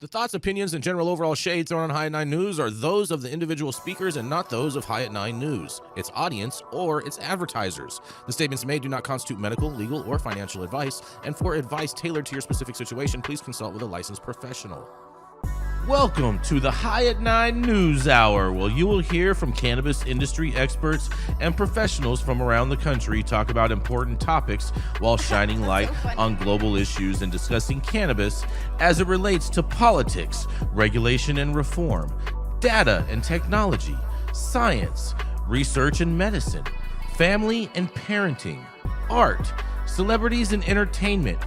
The thoughts, opinions, and general overall shade thrown on High at 9 News are those of the individual speakers and not those of High at 9 News, its audience, or its advertisers. The statements made do not constitute medical, legal, or financial advice, and for advice tailored to your specific situation, please consult with a licensed professional. Welcome to the High at 9 News Hour, where you will hear from cannabis industry experts and professionals from around the country talk about important topics while shining light on global issues and discussing cannabis as it relates to politics, regulation and reform, data and technology, science, research and medicine, family and parenting, art, celebrities and entertainment,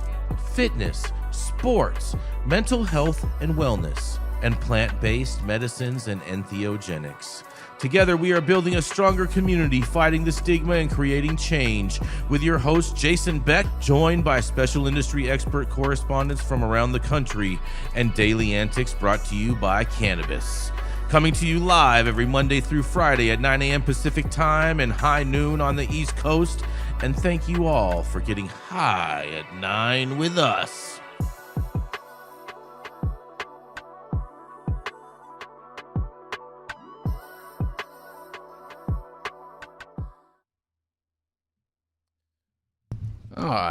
fitness, sports, mental health and wellness, and plant-based medicines and entheogenics. Together, we are building a stronger community, fighting the stigma and creating change. With your host, Jason Beck, joined by special industry expert correspondents from around the country, and daily antics brought to you by Cannabis. Coming to you live every Monday through Friday at 9 a.m. Pacific time and high noon on the East Coast. And thank you all for getting high at 9 with us.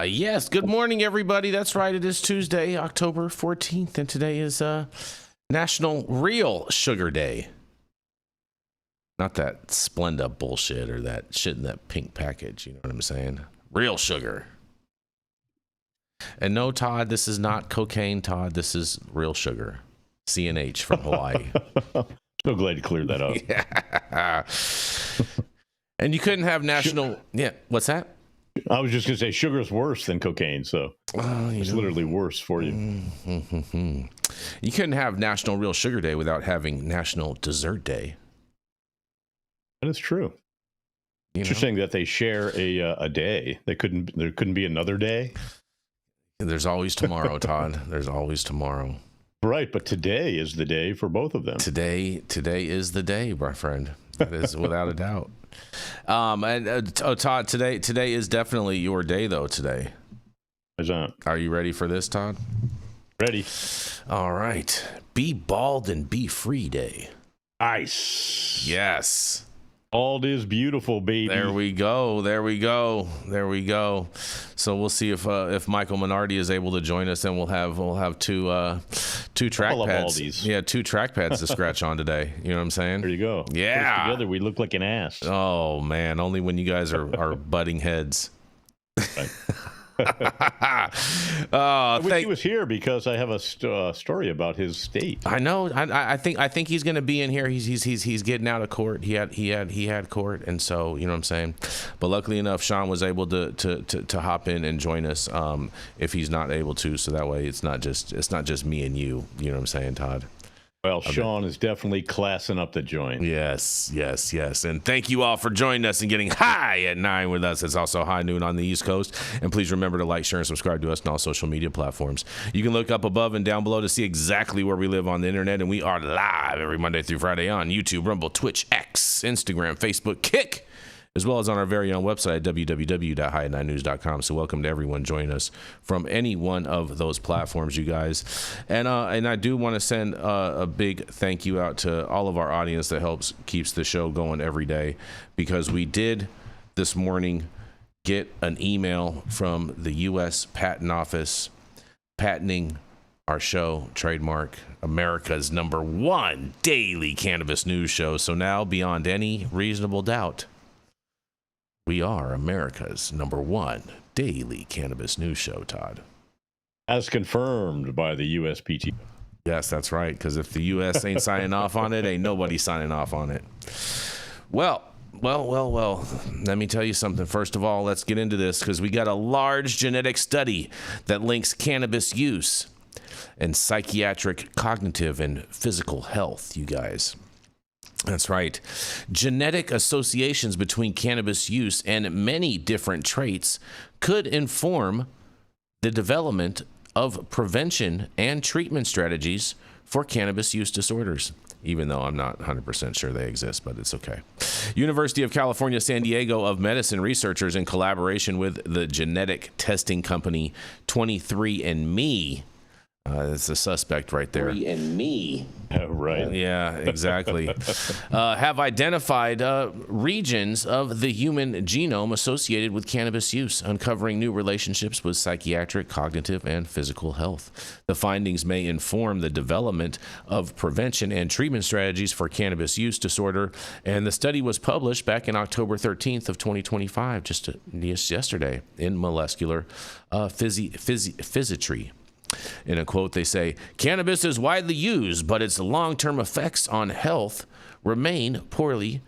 Yes. Good morning, everybody. That's right. It is Tuesday, October 14th, and today is National Real Sugar Day. Not that Splenda bullshit or that shit in that pink package. You know what I'm saying? Real sugar. And no, Todd, this is not cocaine, Todd. This is real sugar. CNH from Hawaii. So glad you cleared that up. Yeah. And you couldn't have national... Yeah, what's that? I was just going to say sugar is worse than cocaine, so it's literally worse for you. Mm-hmm. You couldn't have National Real Sugar Day without having National Dessert Day. That is true. Interesting that they share a day. There couldn't be another day. There's always tomorrow, Todd. There's always tomorrow. Right, but today is the day for both of them. Today is the day, my friend. That is without a doubt. Todd, today is definitely your day, though. Today. Are you ready for this, Todd? Ready. All right. Be Bald and Be Free Day. Nice. Yes. Bald is beautiful, baby. There we go. So we'll see if Michael Minardi is able to join us, and we'll have two trackpads. Yeah, two trackpads to scratch on today. You know what I'm saying? There you go. Yeah. Together we look like an ass. Oh man, only when you guys are butting heads. Right. I wish he was here because I have a story about his state. I know. I think he's going to be in here. He's getting out of court. He had court, and so you know what I'm saying. But luckily enough, Shaun was able to hop in and join us. If he's not able to, so that way it's not just me and you. You know what I'm saying, Todd? Well, Shaun is definitely classing up the joint. Yes. And thank you all for joining us and getting high at 9 with us. It's also high noon on the East Coast. And please remember to like, share, and subscribe to us on all social media platforms. You can look up above and down below to see exactly where we live on the internet. And we are live every Monday through Friday on YouTube, Rumble, Twitch, X, Instagram, Facebook, Kick, as well as on our very own website at www.highat9news.com. So welcome to everyone joining us from any one of those platforms, you guys. And I do want to send a big thank you out to all of our audience that keeps the show going every day, because we did this morning get an email from the U.S. Patent Office patenting our show, trademark, America's #1 daily cannabis news show. So now, beyond any reasonable doubt, we are America's #1 daily cannabis news show, Todd. As confirmed by the USPTO. Yes, that's right, because if the U.S. ain't signing off on it, ain't nobody signing off on it. Well, let me tell you something. First of all, let's get into this, because we got a large genetic study that links cannabis use and psychiatric, cognitive, and physical health, you guys. That's right. Genetic associations between cannabis use and many different traits could inform the development of prevention and treatment strategies for cannabis use disorders, even though I'm not 100% sure they exist, but it's okay. University of California, San Diego of Medicine researchers, in collaboration with the genetic testing company 23andMe, It's a suspect right there. And me. Right. Yeah, exactly. Have identified regions of the human genome associated with cannabis use, uncovering new relationships with psychiatric, cognitive, and physical health. The findings may inform the development of prevention and treatment strategies for cannabis use disorder. And the study was published back in October 13th of 2025, just yesterday, in Molecular Physiatry. In a quote, they say, "Cannabis is widely used, but its long-term effects on health remain poorly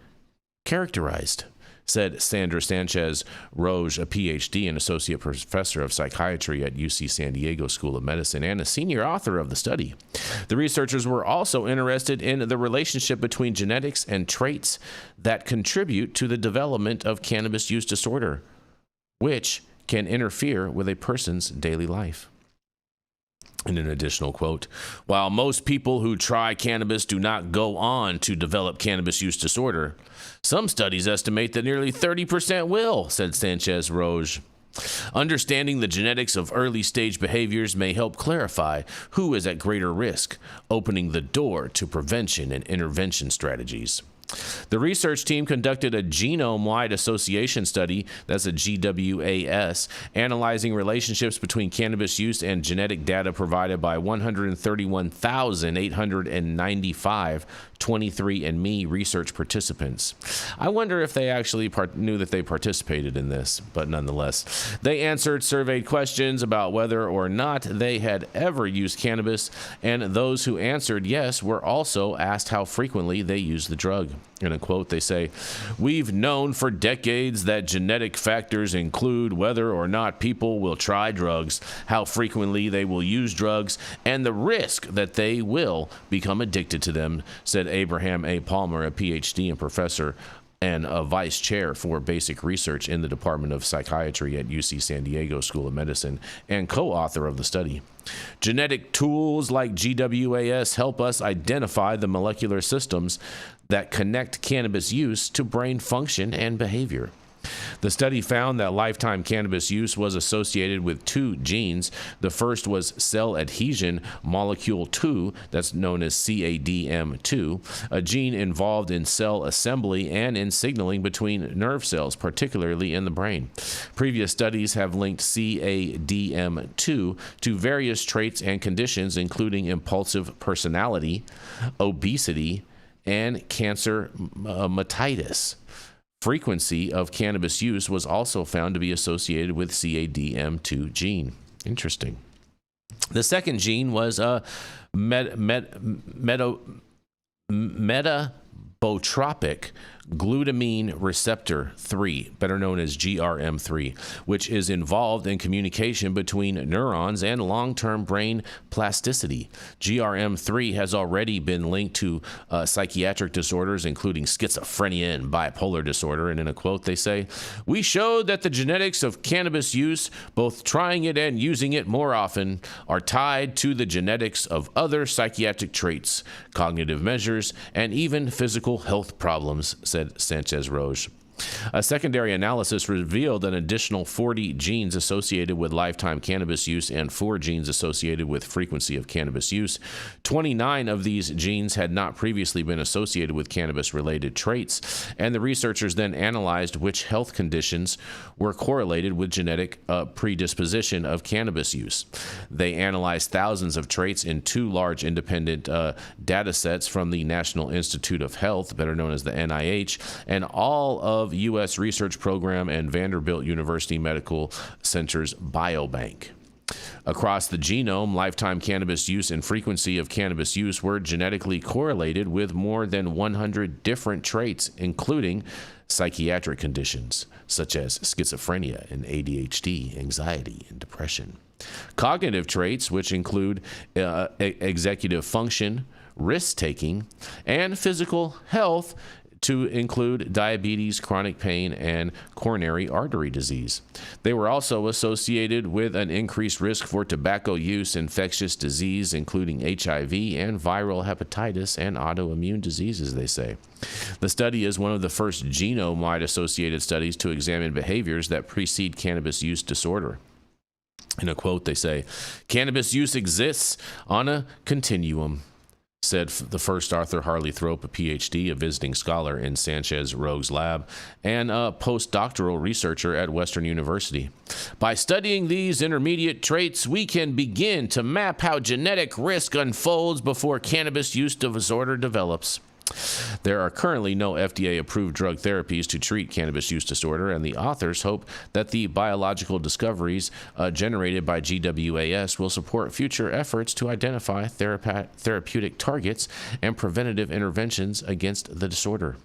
characterized," said Sandra Sanchez Roge, a PhD and associate professor of psychiatry at UC San Diego School of Medicine and a senior author of the study. The researchers were also interested in the relationship between genetics and traits that contribute to the development of cannabis use disorder, which can interfere with a person's daily life. In an additional quote, "While most people who try cannabis do not go on to develop cannabis use disorder, some studies estimate that nearly 30% will," said Sanchez Roge. "Understanding the genetics of early-stage behaviors may help clarify who is at greater risk, opening the door to prevention and intervention strategies." The research team conducted a genome-wide association study, that's a GWAS, analyzing relationships between cannabis use and genetic data provided by 131,895 23andMe research participants. I wonder if they actually knew that they participated in this, but nonetheless. They answered surveyed questions about whether or not they had ever used cannabis, and those who answered yes were also asked how frequently they used the drug. In a quote, they say, "We've known for decades that genetic factors include whether or not people will try drugs, how frequently they will use drugs, and the risk that they will become addicted to them," said Abraham A. Palmer, a PhD and professor and a vice chair for basic research in the Department of Psychiatry at UC San Diego School of Medicine and co-author of the study. "Genetic tools like GWAS help us identify the molecular systems that connect cannabis use to brain function and behavior. The study found that lifetime cannabis use was associated with two genes. The first was cell adhesion molecule 2, that's known as CADM2, a gene involved in cell assembly and in signaling between nerve cells, particularly in the brain. Previous studies have linked CADM2 to various traits and conditions, including impulsive personality, obesity, and cancer metitis. Frequency of cannabis use was also found to be associated with CADM2 gene. Interesting. The second gene was metabotropic glutamine receptor 3, better known as GRM3, which is involved in communication between neurons and long-term brain plasticity. GRM3 has already been linked to psychiatric disorders, including schizophrenia and bipolar disorder. And in a quote, they say, "We showed that the genetics of cannabis use, both trying it and using it more often, are tied to the genetics of other psychiatric traits, cognitive measures, and even physical health problems," said Sanchez Roge. A secondary analysis revealed an additional 40 genes associated with lifetime cannabis use and 4 genes associated with frequency of cannabis use. 29 of these genes had not previously been associated with cannabis-related traits, and the researchers then analyzed which health conditions were correlated with genetic predisposition of cannabis use. They analyzed thousands of traits in 2 large independent data sets from the National Institute of Health, better known as the NIH, and all of U.S. Research Program and Vanderbilt University Medical Center's Biobank. Across the genome, lifetime cannabis use and frequency of cannabis use were genetically correlated with more than 100 different traits, including psychiatric conditions such as schizophrenia and ADHD, anxiety, and depression. Cognitive traits, which include executive function, risk-taking, and physical health, to include diabetes, chronic pain, and coronary artery disease. They were also associated with an increased risk for tobacco use, infectious disease, including HIV and viral hepatitis and autoimmune diseases, they say. The study is one of the first genome-wide associated studies to examine behaviors that precede cannabis use disorder. In a quote, they say, "Cannabis use exists on a continuum," said the first Arthur Harley Thrope, a PhD, a visiting scholar in Sanchez Rogue's lab, and a postdoctoral researcher at Western University. "By studying these intermediate traits, we can begin to map how genetic risk unfolds before cannabis use disorder develops. There are currently no FDA-approved drug therapies to treat cannabis use disorder, and the authors hope that the biological discoveries generated by GWAS will support future efforts to identify therapeutic targets and preventative interventions against the disorder."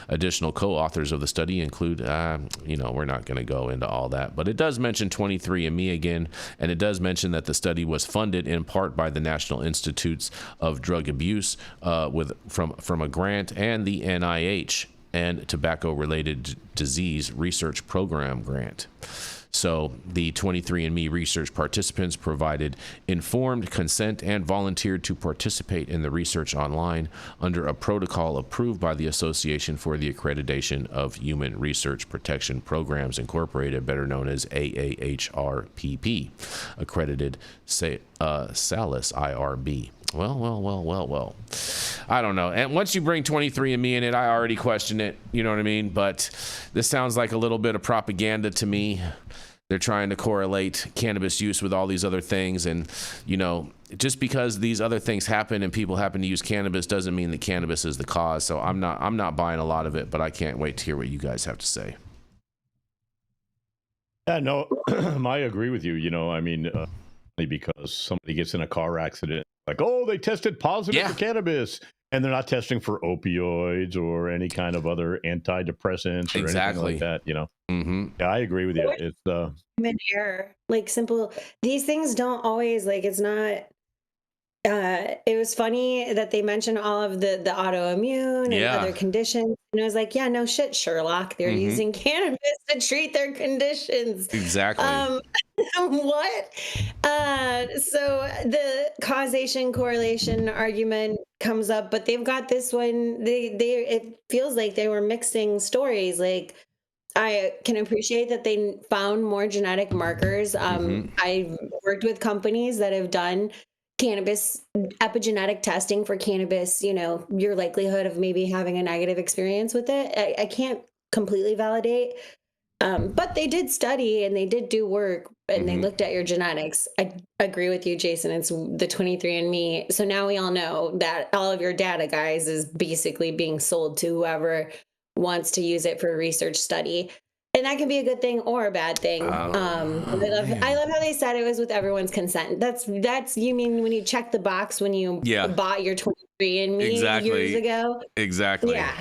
Additional co-authors of the study include, we're not going to go into all that, but it does mention 23andMe again, and it does mention that the study was funded in part by the National Institutes of Drug Abuse from a grant, and the NIH and Tobacco-Related Disease Research Program grant. So the 23andMe research participants provided informed consent and volunteered to participate in the research online under a protocol approved by the Association for the Accreditation of Human Research Protection Programs Incorporated, better known as AAHRPP, accredited SALIS IRB. Well. I don't know. And once you bring 23andMe in it, I already question it. You know what I mean? But this sounds like a little bit of propaganda to me. They're trying to correlate cannabis use with all these other things. And, just because these other things happen and people happen to use cannabis doesn't mean that cannabis is the cause. So I'm not buying a lot of it, but I can't wait to hear what you guys have to say. Yeah, no, I agree with you. Because somebody gets in a car accident, like, oh, they tested positive for cannabis, and they're not testing for opioids or any kind of other antidepressants or anything like that. Mm-hmm. Yeah, I agree with you. It's human error, simple. These things don't always it's not. It was funny that they mentioned all of the autoimmune and other conditions. And I was like, yeah, no shit, Sherlock. They're using cannabis to treat their conditions. Exactly. What? So the causation correlation argument comes up, but they've got this one. It feels like they were mixing stories. I can appreciate that they found more genetic markers. I've worked with companies that have done cannabis epigenetic testing for cannabis, your likelihood of maybe having a negative experience with it. I can't completely validate, but they did study and they did do work and they looked at your genetics. I agree with you, Jason. It's the 23andMe. So now we all know that all of your data, guys, is basically being sold to whoever wants to use it for a research study. And that can be a good thing or a bad thing. I love how they said it was with everyone's consent. That's you mean when you check the box when you bought your 23andMe years ago? Exactly. Yeah.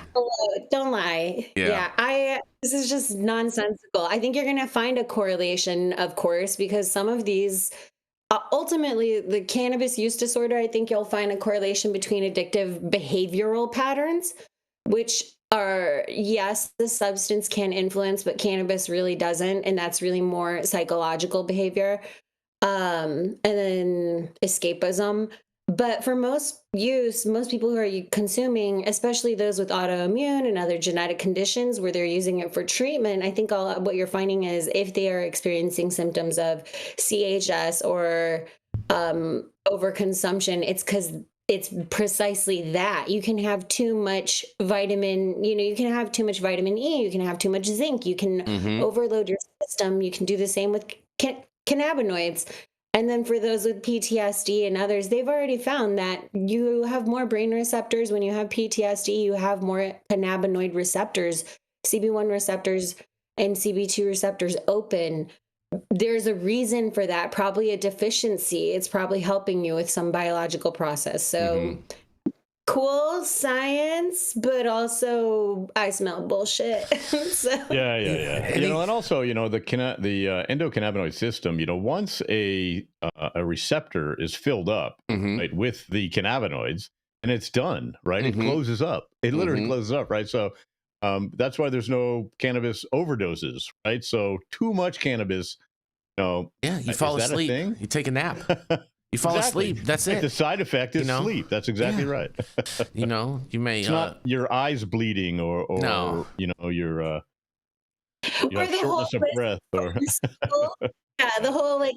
Don't lie. Yeah. This is just nonsensical. I think you're going to find a correlation, of course, because some of these ultimately the cannabis use disorder, I think you'll find a correlation between addictive behavioral patterns, which are, yes, the substance can influence, but cannabis really doesn't. And that's really more psychological behavior. And then escapism. But for most people who are consuming, especially those with autoimmune and other genetic conditions where they're using it for treatment, I think what you're finding is if they are experiencing symptoms of CHS or overconsumption, it's because it's precisely that. You can have too much vitamin, you can have too much vitamin E, you can have too much zinc, you can overload your system. You can do the same with cannabinoids. And then for those with PTSD and others, they've already found that you have more brain receptors. When you have PTSD, you have more cannabinoid receptors, CB1 receptors and CB2 receptors open. There's a reason for that, probably a deficiency. It's probably helping you with some biological process. So cool science, but also I smell bullshit. So. Yeah. And also, the endocannabinoid system, once a receptor is filled up right, with the cannabinoids, and it's done, right? It closes up. It literally closes up, right? So that's why there's no cannabis overdoses, right? So too much cannabis, you fall asleep. You take a nap. You fall asleep. That's it. The side effect is sleep. That's exactly right. You may. It's not your eyes bleeding or your. You Or have the whole shortness of breath, or yeah, the whole like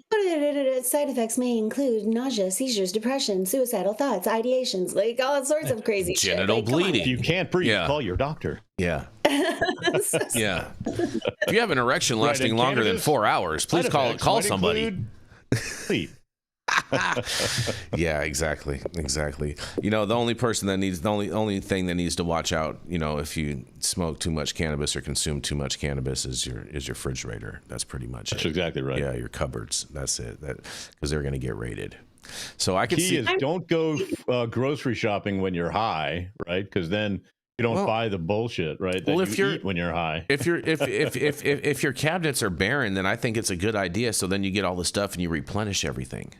side effects may include nausea, seizures, depression, suicidal thoughts, ideations, like all sorts of crazy Genital shit. Like, come on. bleeding. if you can't breathe, Yeah. call your doctor. Yeah. So Yeah. If you have an erection Right, lasting and longer than cannabis 4 hours, please side call effects call might somebody. include sleep. Yeah, exactly. You know, the only thing that needs to watch out, you know, if you smoke too much cannabis or consume too much cannabis is your refrigerator. That's pretty much That's it. exactly right. Yeah, your cupboards. That's it. Because they're going to get raided. So I can Key see. is don't go grocery shopping when you're high, right? Because then you don't buy the bullshit, right? That if you you're eat when you're high. if your cabinets are barren, then I think it's a good idea. So then you get all the stuff and you replenish everything.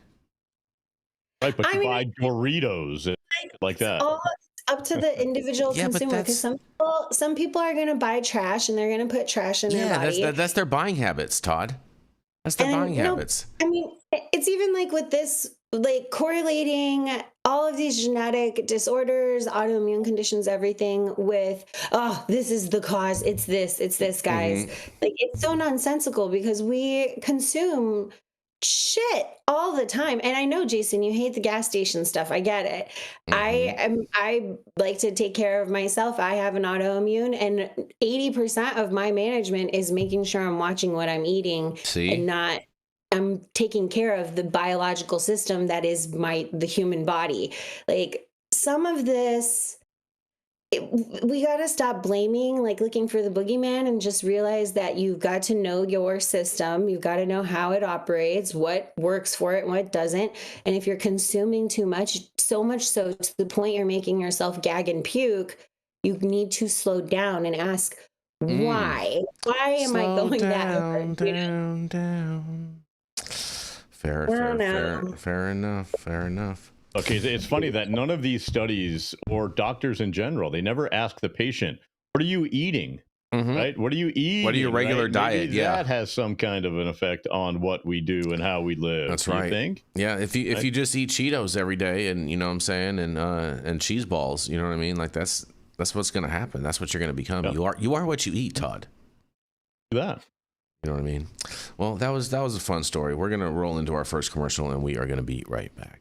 Right, but you buy Doritos and like that. All up to the individual Yeah, but consumer, because some people are going to buy trash and they're going to put trash in their body. That's their buying habits, Todd. That's their buying habits. I mean, it's even like with this, like correlating all of these genetic disorders, autoimmune conditions, everything with, oh, this is the cause. It's this, guys. Like, it's so nonsensical because we consume shit all the time. And I know, Jason, you hate the gas station stuff. I get it. I like to take care of myself. I have an autoimmune, and 80% of my management is making sure I'm watching what I'm eating and I'm taking care of the biological system that is the human body. Like, some of this, we got to stop blaming, like looking for the boogeyman, and just realize that you've got to know your system. You've got to know how it operates, what works for it and what doesn't. And if you're consuming too much, so much so to the point you're making yourself gag and puke, you need to slow down and ask, why? Why am I going down, down? Fair enough. Okay, it's funny that none of these studies, or doctors in general, they never ask the patient, what are you eating? Right? What are you eating? What are your regular diet? Maybe that has some kind of an effect on what we do and how we live. That's right. You think? Yeah, if you just eat Cheetos every day, and you know what I'm saying, and cheese balls, you know what I mean? Like that's what's going to happen. That's what you're going to become. Yeah. You are what you eat, Todd. That. You know what I mean? Well, that was a fun story. We're going to roll into our first commercial, and we are going to be right back.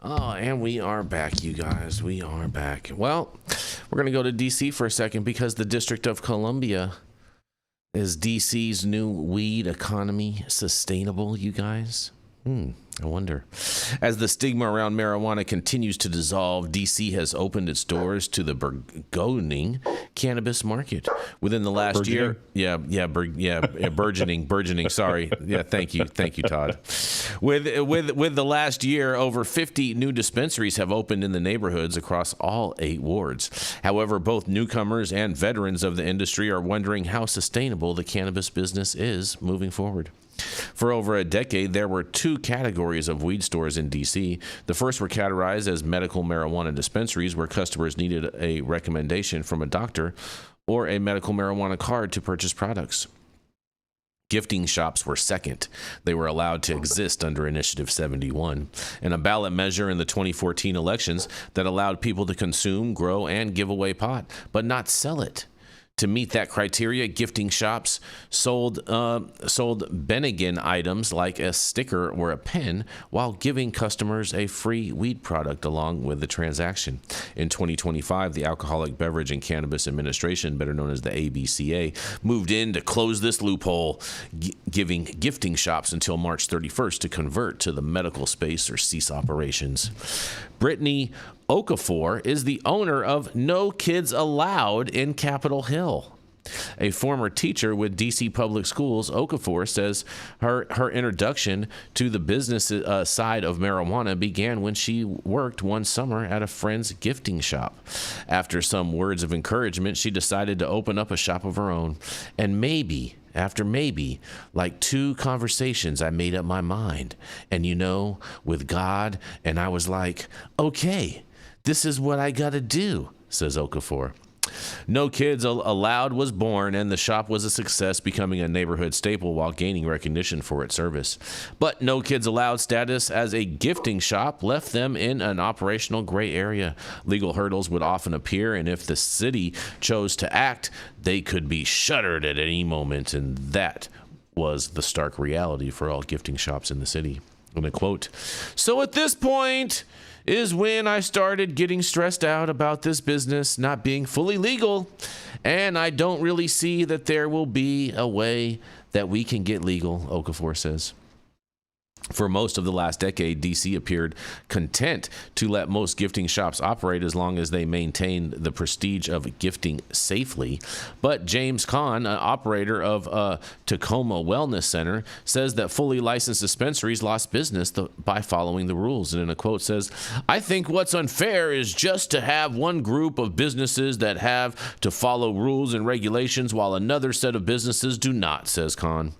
Oh, and we are back, you guys. We are back. Well, we're going to go to D.C. for a second because the District of Columbia is D.C.'s new weed economy sustainable, you guys? I wonder. As the stigma around marijuana continues to dissolve, D.C. has opened its doors to the burgeoning cannabis market. Within the last year, burgeoning. Sorry, thank you, Todd. With the last year, over 50 new dispensaries have opened in the neighborhoods across all 8 wards. However, both newcomers and veterans of the industry are wondering how sustainable the cannabis business is moving forward. For over a decade, there were 2 categories of weed stores in D.C. The first were categorized as medical marijuana dispensaries, where customers needed a recommendation from a doctor or a medical marijuana card to purchase products. Gifting shops were second. They were allowed to exist under Initiative 71, and a ballot measure in the 2014 elections that allowed people to consume, grow, and give away pot, but not sell it. To meet that criteria, gifting shops sold Bennigan items like a sticker or a pen while giving customers a free weed product along with the transaction. In 2025, the Alcoholic Beverage and Cannabis Administration, better known as the ABCA, moved in to close this loophole, giving gifting shops until March 31st to convert to the medical space or cease operations. Brittany Okafor is the owner of No Kids Allowed in Capitol Hill. A former teacher with D.C. Public Schools, Okafor, says her introduction to the business side of marijuana began when she worked one summer at a friend's gifting shop. After some words of encouragement, she decided to open up a shop of her own. And after maybe, like 2 conversations, I made up my mind. And with God, and I was like, okay, this is what I gotta do, says Okafor. No Kids Allowed was born, and the shop was a success, becoming a neighborhood staple while gaining recognition for its service. But No Kids Allowed status as a gifting shop left them in an operational gray area. Legal hurdles would often appear, and if the city chose to act, they could be shuttered at any moment, and that was the stark reality for all gifting shops in the city. And I quote, "So at this point is when I started getting stressed out about this business not being fully legal, and I don't really see that there will be a way that we can get legal," Okafor says. For most of the last decade, D.C. appeared content to let most gifting shops operate as long as they maintained the prestige of gifting safely. But James Kahn, an operator of Tacoma Wellness Center, says that fully licensed dispensaries lost business by following the rules. And in a quote says, "I think what's unfair is just to have one group of businesses that have to follow rules and regulations while another set of businesses do not," says Kahn.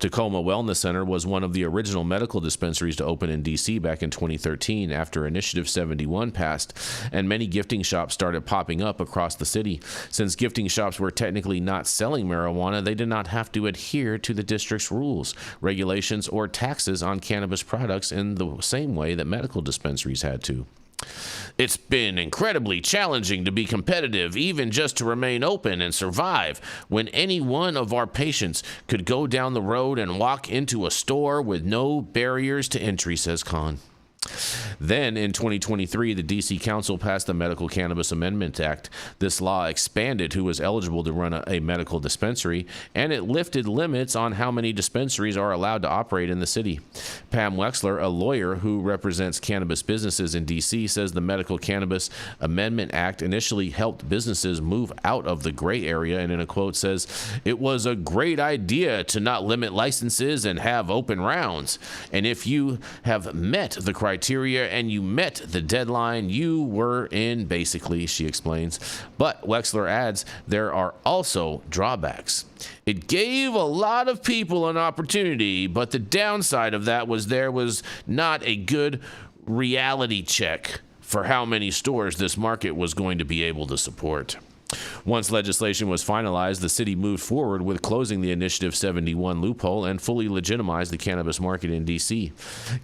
Tacoma Wellness Center was one of the original medical dispensaries to open in D.C. back in 2013 after Initiative 71 passed, and many gifting shops started popping up across the city. Since gifting shops were technically not selling marijuana, they did not have to adhere to the district's rules, regulations, or taxes on cannabis products in the same way that medical dispensaries had to. "It's been incredibly challenging to be competitive, even just to remain open and survive, when any one of our patients could go down the road and walk into a store with no barriers to entry," says Kahn. Then, in 2023, the D.C. Council passed the Medical Cannabis Amendment Act. This law expanded who was eligible to run a medical dispensary, and it lifted limits on how many dispensaries are allowed to operate in the city. Pam Wexler, a lawyer who represents cannabis businesses in D.C., says the Medical Cannabis Amendment Act initially helped businesses move out of the gray area, and in a quote says, "It was a great idea to not limit licenses and have open rounds. And if you have met the criteria and you met the deadline, you were in," basically, she explains. But Wexler adds there are also drawbacks. "It gave a lot of people an opportunity, but the downside of that was there was not a good reality check for how many stores this market was going to be able to support." Once legislation was finalized, the city moved forward with closing the Initiative 71 loophole and fully legitimized the cannabis market in D.C.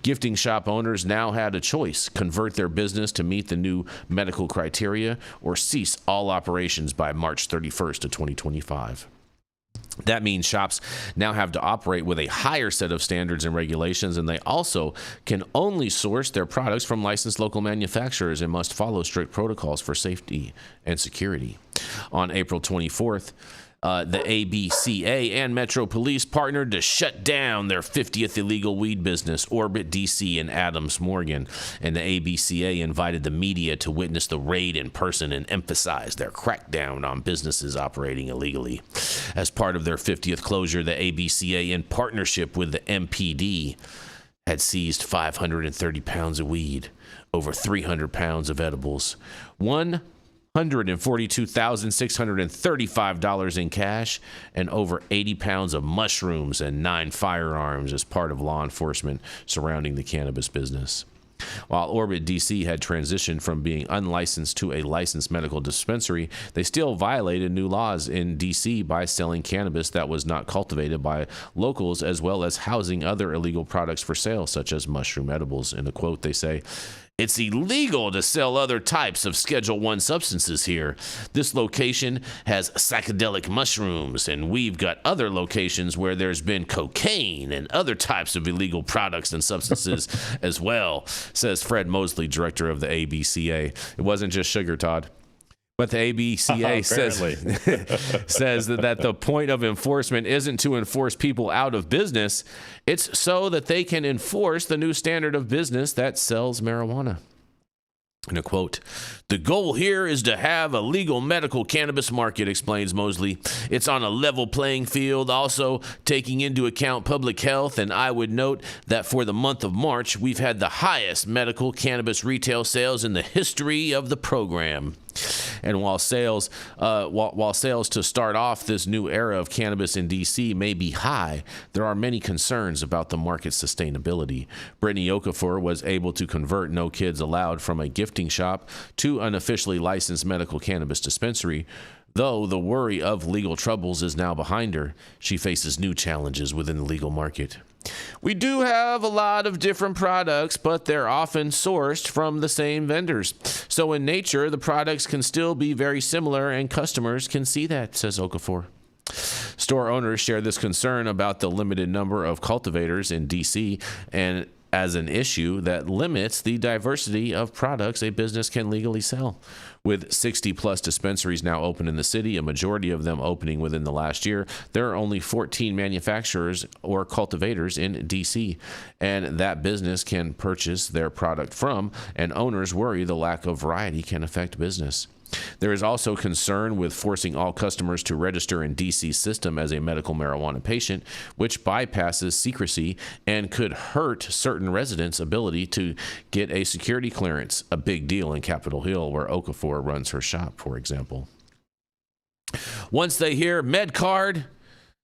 Gifting shop owners now had a choice: convert their business to meet the new medical criteria or cease all operations by March 31st of 2025. That means shops now have to operate with a higher set of standards and regulations, and they also can only source their products from licensed local manufacturers and must follow strict protocols for safety and security. On April 24th, the ABCA and Metro Police partnered to shut down their 50th illegal weed business, Orbit DC in Adams Morgan, and the ABCA invited the media to witness the raid in person and emphasize their crackdown on businesses operating illegally. As part of their 50th closure, the ABCA, in partnership with the MPD, had seized 530 pounds of weed, over 300 pounds of edibles, $142,635 in cash, and over 80 pounds of mushrooms and 9 firearms as part of law enforcement surrounding the cannabis business. While Orbit DC had transitioned from being unlicensed to a licensed medical dispensary, they still violated new laws in DC by selling cannabis that was not cultivated by locals, as well as housing other illegal products for sale, such as mushroom edibles. In a quote, they say, "It's illegal to sell other types of Schedule I substances here. This location has psychedelic mushrooms, and we've got other locations where there's been cocaine and other types of illegal products and substances as well," says Fred Mosley, director of the ABCA. It wasn't just sugar, Todd. But the ABCA says that the point of enforcement isn't to enforce people out of business. It's so that they can enforce the new standard of business that sells marijuana. In a quote, "The goal here is to have a legal medical cannabis market," explains Mosley. "It's on a level playing field, also taking into account public health, and I would note that for the month of March, we've had the highest medical cannabis retail sales in the history of the program." And while sales to start off this new era of cannabis in D.C. may be high, there are many concerns about the market's sustainability. Brittany Okafor was able to convert No Kids Allowed from a gifting shop to an officially licensed medical cannabis dispensary. Though the worry of legal troubles is now behind her, she faces new challenges within the legal market. "We do have a lot of different products, but they're often sourced from the same vendors. So in nature, the products can still be very similar and customers can see that," says Okafor. Store owners share this concern about the limited number of cultivators in D.C. and as an issue that limits the diversity of products a business can legally sell. With 60 plus dispensaries now open in the city, a majority of them opening within the last year, there are only 14 manufacturers or cultivators in D.C., and that business can purchase their product from, and owners worry the lack of variety can affect business. There is also concern with forcing all customers to register in DC's system as a medical marijuana patient, which bypasses secrecy and could hurt certain residents' ability to get a security clearance, a big deal in Capitol Hill, where Okafor runs her shop, for example. Once they hear MedCard,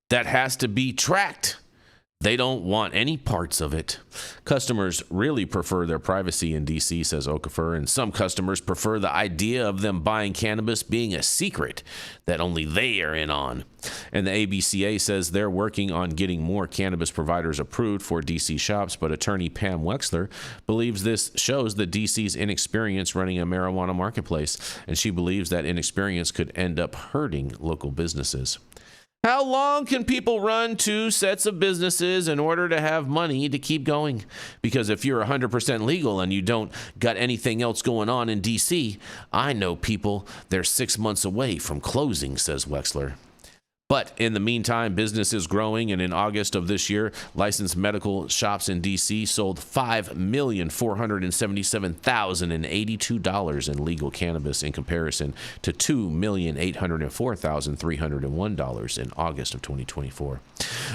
that has to be tracked. They don't want any parts of it. Customers really prefer their privacy in D.C., says Okafor, and some customers prefer the idea of them buying cannabis being a secret that only they are in on. And the ABCA says they're working on getting more cannabis providers approved for D.C. shops, but attorney Pam Wexler believes this shows the D.C.'s inexperience running a marijuana marketplace, and she believes that inexperience could end up hurting local businesses. How long can people run two sets of businesses in order to have money to keep going? Because if you're 100% legal and you don't got anything else going on in D.C., I know people, they're 6 months away from closing, says Wexler. But in the meantime, business is growing, and in August of this year, licensed medical shops in D.C. sold $5,477,082 in legal cannabis in comparison to $2,804,301 in August of 2024.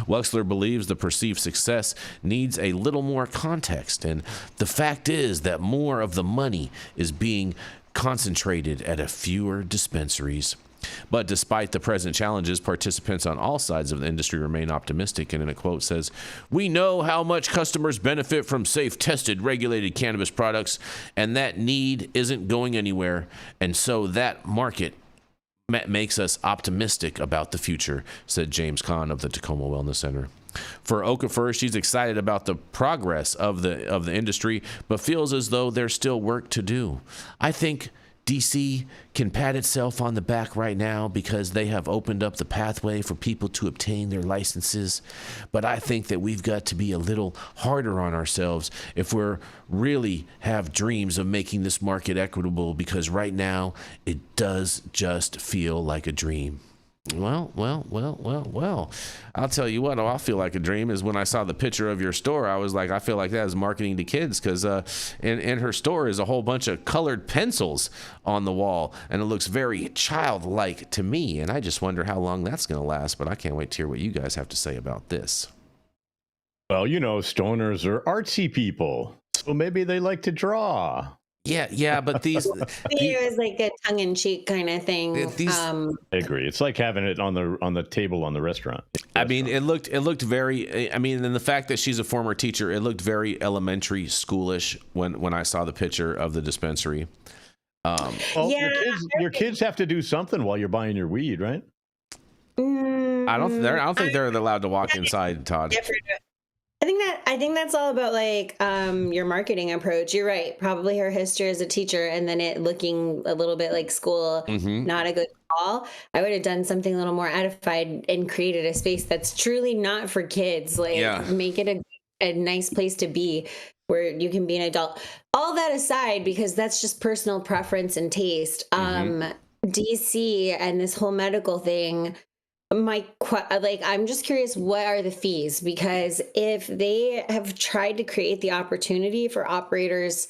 Wexler believes the perceived success needs a little more context, and the fact is that more of the money is being concentrated at a fewer dispensaries. But despite the present challenges, participants on all sides of the industry remain optimistic, and in a quote says, "We know how much customers benefit from safe, tested, regulated cannabis products, and that need isn't going anywhere, and so that market makes us optimistic about the future," said James Kahn of the Tacoma Wellness Center. For Okafor, she's excited about the progress of the industry, but feels as though there's still work to do. "I think DC can pat itself on the back right now because they have opened up the pathway for people to obtain their licenses. But I think that we've got to be a little harder on ourselves if we're really have dreams of making this market equitable, because right now it does just feel like a dream." Well. I'll tell you what, I'll feel like a dream is when I saw the picture of your store. I was like, I feel like that is marketing to kids, because in her store is a whole bunch of colored pencils on the wall, and it looks very childlike to me. And I just wonder how long that's going to last, but I can't wait to hear what you guys have to say about this. Well, you know, stoners are artsy people, so maybe they like to draw. Yeah, but these it was like a tongue-in-cheek kind of thing. I agree. It's like having it on the table on the restaurant. I mean, it looked very. I mean, and the fact that she's a former teacher, it looked very elementary schoolish when I saw the picture of the dispensary. Well, your kids have to do something while you're buying your weed, right? I don't think they're allowed to walk inside, Todd. I think that's all about like your marketing approach. You're right. Probably her history as a teacher, and then it looking a little bit like school, not a good call. I would have done something a little more edified and created a space that's truly not for kids. Like make it a nice place to be where you can be an adult. All that aside, because that's just personal preference and taste. DC and this whole medical thing. I'm just curious, what are the fees? Because if they have tried to create the opportunity for operators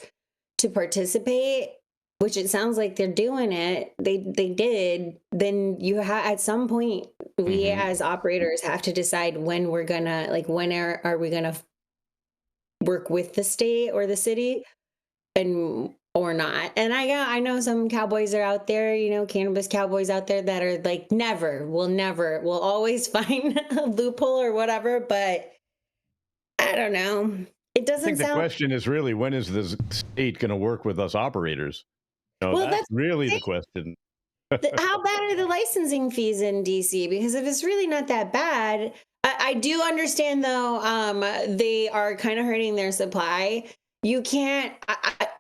to participate, which it sounds like they're doing it, they did, then you have, at some point, we as operators have to decide when we're gonna, like, when are we gonna work with the state or the city and or not. And I know some cowboys are out there, you know, cannabis cowboys out there that are like, we'll always find a loophole or whatever, but I don't know. It doesn't I think sound. the question is really, when is the state going to work with us operators? No, Well, that's really the question. How bad are the licensing fees in DC? Because if it's really not that bad, I do understand though, they are kind of hurting their supply. You can't,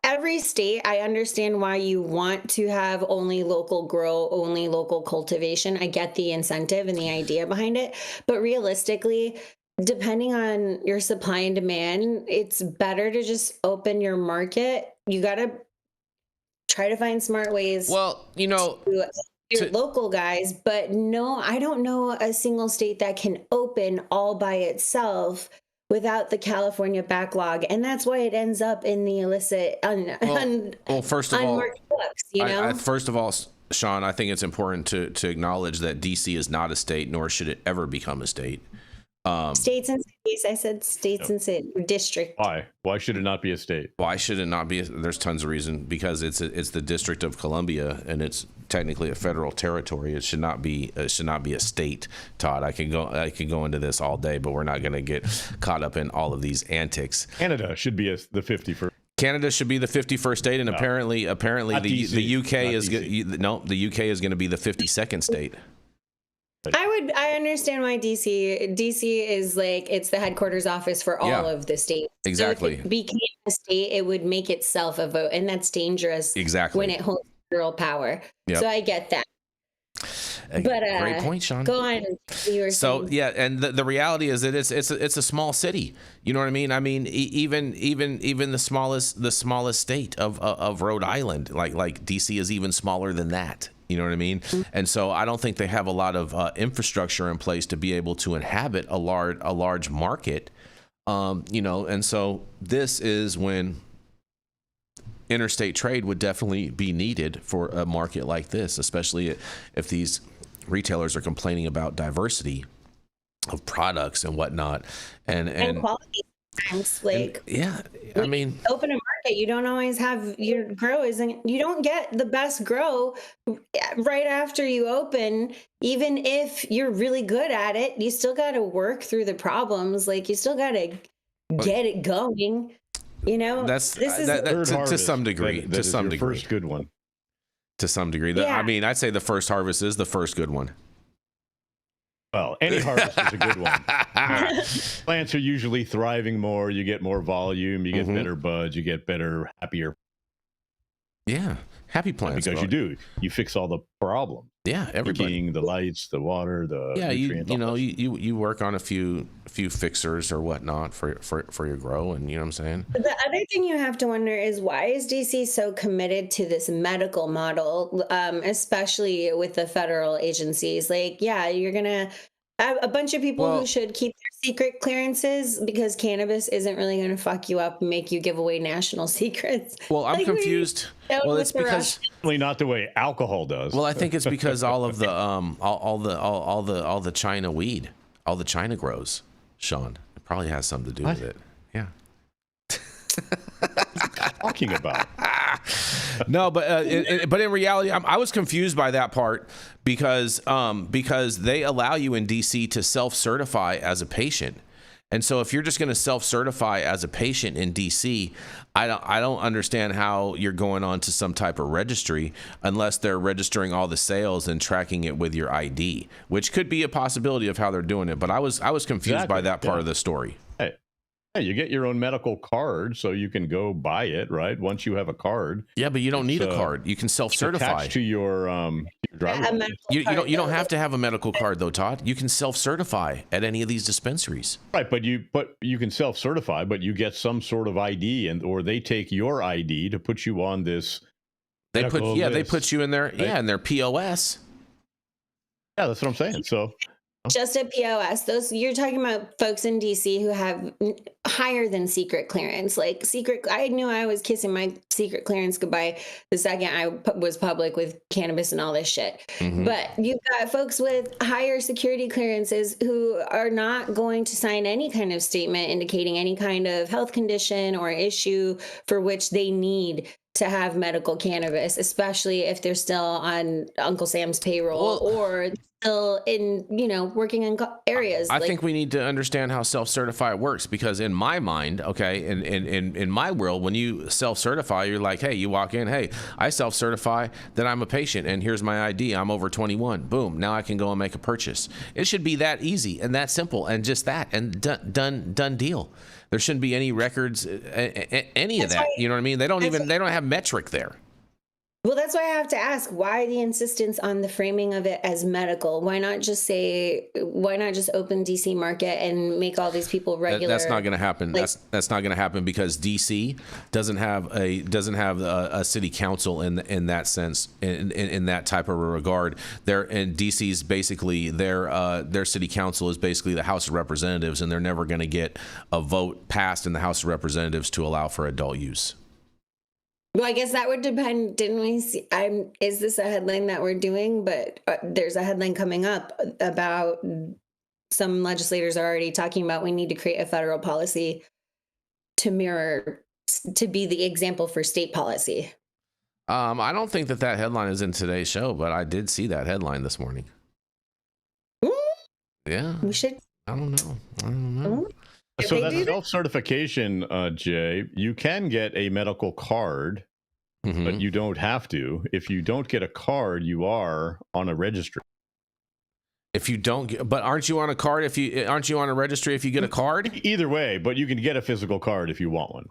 every state, I understand why you want to have only local grow, only local cultivation. I get the incentive and the idea behind it. But realistically, depending on your supply and demand, it's better to just open your market. You got to try to find smart ways. Well, you know, to local guys, but no, I don't know a single state that can open all by itself without the California backlog, and that's why it ends up in the illicit. First of all, books, you know. First of all, Shaun, I think it's important to acknowledge that DC is not a state, nor should it ever become a state. States and cities. I said states and cities. District. Why should it not be a state? Why should it not be? There's tons of reason. Because it's the District of Columbia, and it's technically a federal territory. It should not be a state. Todd, I can go into this all day, but we're not going to get caught up in all of these antics. Canada should be the 51st. Canada should be the 51st state, and apparently the UK is the UK is going to be the 52nd state. I understand why DC is like, it's the headquarters office for all of the states. Exactly. So if it became a state, it would make itself a vote, and that's dangerous. Exactly. When it holds federal power. Yep. So I get that. But great point, Shaun. Go on. So yeah, and the reality is that it's a small city. You know what I mean? I mean, even the smallest state of Rhode Island, like DC, is even smaller than that. You know what I mean? And so I don't think they have a lot of infrastructure in place to be able to inhabit a large market. You know, and so this is when interstate trade would definitely be needed for a market like this, especially if these retailers are complaining about diversity of products and whatnot, and quality. Like, yeah, I mean, open a market, you don't always have your grow you don't get the best grow right after you open. Even if you're really good at it, you still got to work through the problems. Like, you still got to get it going. You know, that's to some degree. To some degree, first good one. To some degree, I mean, I'd say the first harvest is the first good one. Well, any harvest is a good one. Plants are usually thriving more. You get more volume. You get better buds. You get better, happier. Yeah, happy plants. Because you fix all the problems. Yeah, everybody. Heating, the lights, the water, the nutrients. You work on a few fixers or whatnot for your grow, and you know what I'm saying. The other thing you have to wonder is, why is DC so committed to this medical model, especially with the federal agencies? Like, yeah, you're gonna have a bunch of people who should keep their secret clearances, because cannabis isn't really going to fuck you up and make you give away national secrets. Well, I'm confused. Well, it's because not the way alcohol does. Well, I think it's because all of the all the China weed, all the China grows, Shaun. It probably has something to do with it. Yeah. Talking about. No, but in reality, I was confused by that part because they allow you in DC to self-certify as a patient. And so if you're just going to self-certify as a patient in DC, I don't understand how you're going on to some type of registry unless they're registering all the sales and tracking it with your ID, which could be a possibility of how they're doing it. But I was confused by that part of the story. Hey, you get your own medical card, so you can go buy it, right? Once you have a card. Yeah, but you don't need a card. You can self-certify. Attached to your driver's license. You don't have to have a medical card though, Todd. You can self-certify at any of these dispensaries. Right, but you can self-certify, but you get some sort of ID, or they take your ID to put you on this. They put you in their in their POS. Yeah, that's what I'm saying. So Just a POS. Those you're talking about folks in DC who have higher than secret clearance. Like secret, I knew I was kissing my secret clearance goodbye the second I was public with cannabis and all this shit. But you've got folks with higher security clearances who are not going to sign any kind of statement indicating any kind of health condition or issue for which they need to have medical cannabis, especially if they're still on Uncle Sam's payroll or still in, working in areas. I think we need to understand how self-certify works, because in my mind, okay, in my world, when you self-certify, you're like, hey, you walk in, hey, I self-certify that I'm a patient and here's my ID. I'm over 21. Boom. Now I can go and make a purchase. It should be that easy and that simple and just that and done deal. There shouldn't be any records, any of that. You know what I mean? They don't have metric there. Well, that's why I have to ask, why the insistence on the framing of it as medical? Why not just open DC market and make all these people regular? That's not going to happen. That's not going to happen because DC doesn't have a city council in that sense, in that type of a regard. And DC's basically their city council is basically the House of Representatives, and they're never going to get a vote passed in the House of Representatives to allow for adult use. Well, I guess that would depend. Didn't we see? Is this a headline that we're doing? But there's a headline coming up about some legislators are already talking about we need to create a federal policy to be the example for state policy. I don't think that headline is in today's show, but I did see that headline this morning. Yeah, we should. I don't know. So that's self-certification, Jay. You can get a medical card, but you don't have to. If you don't get a card, you are on a registry. If you don't, but aren't you on a card? Aren't you on a registry if you get a card? Either way, but you can get a physical card if you want one.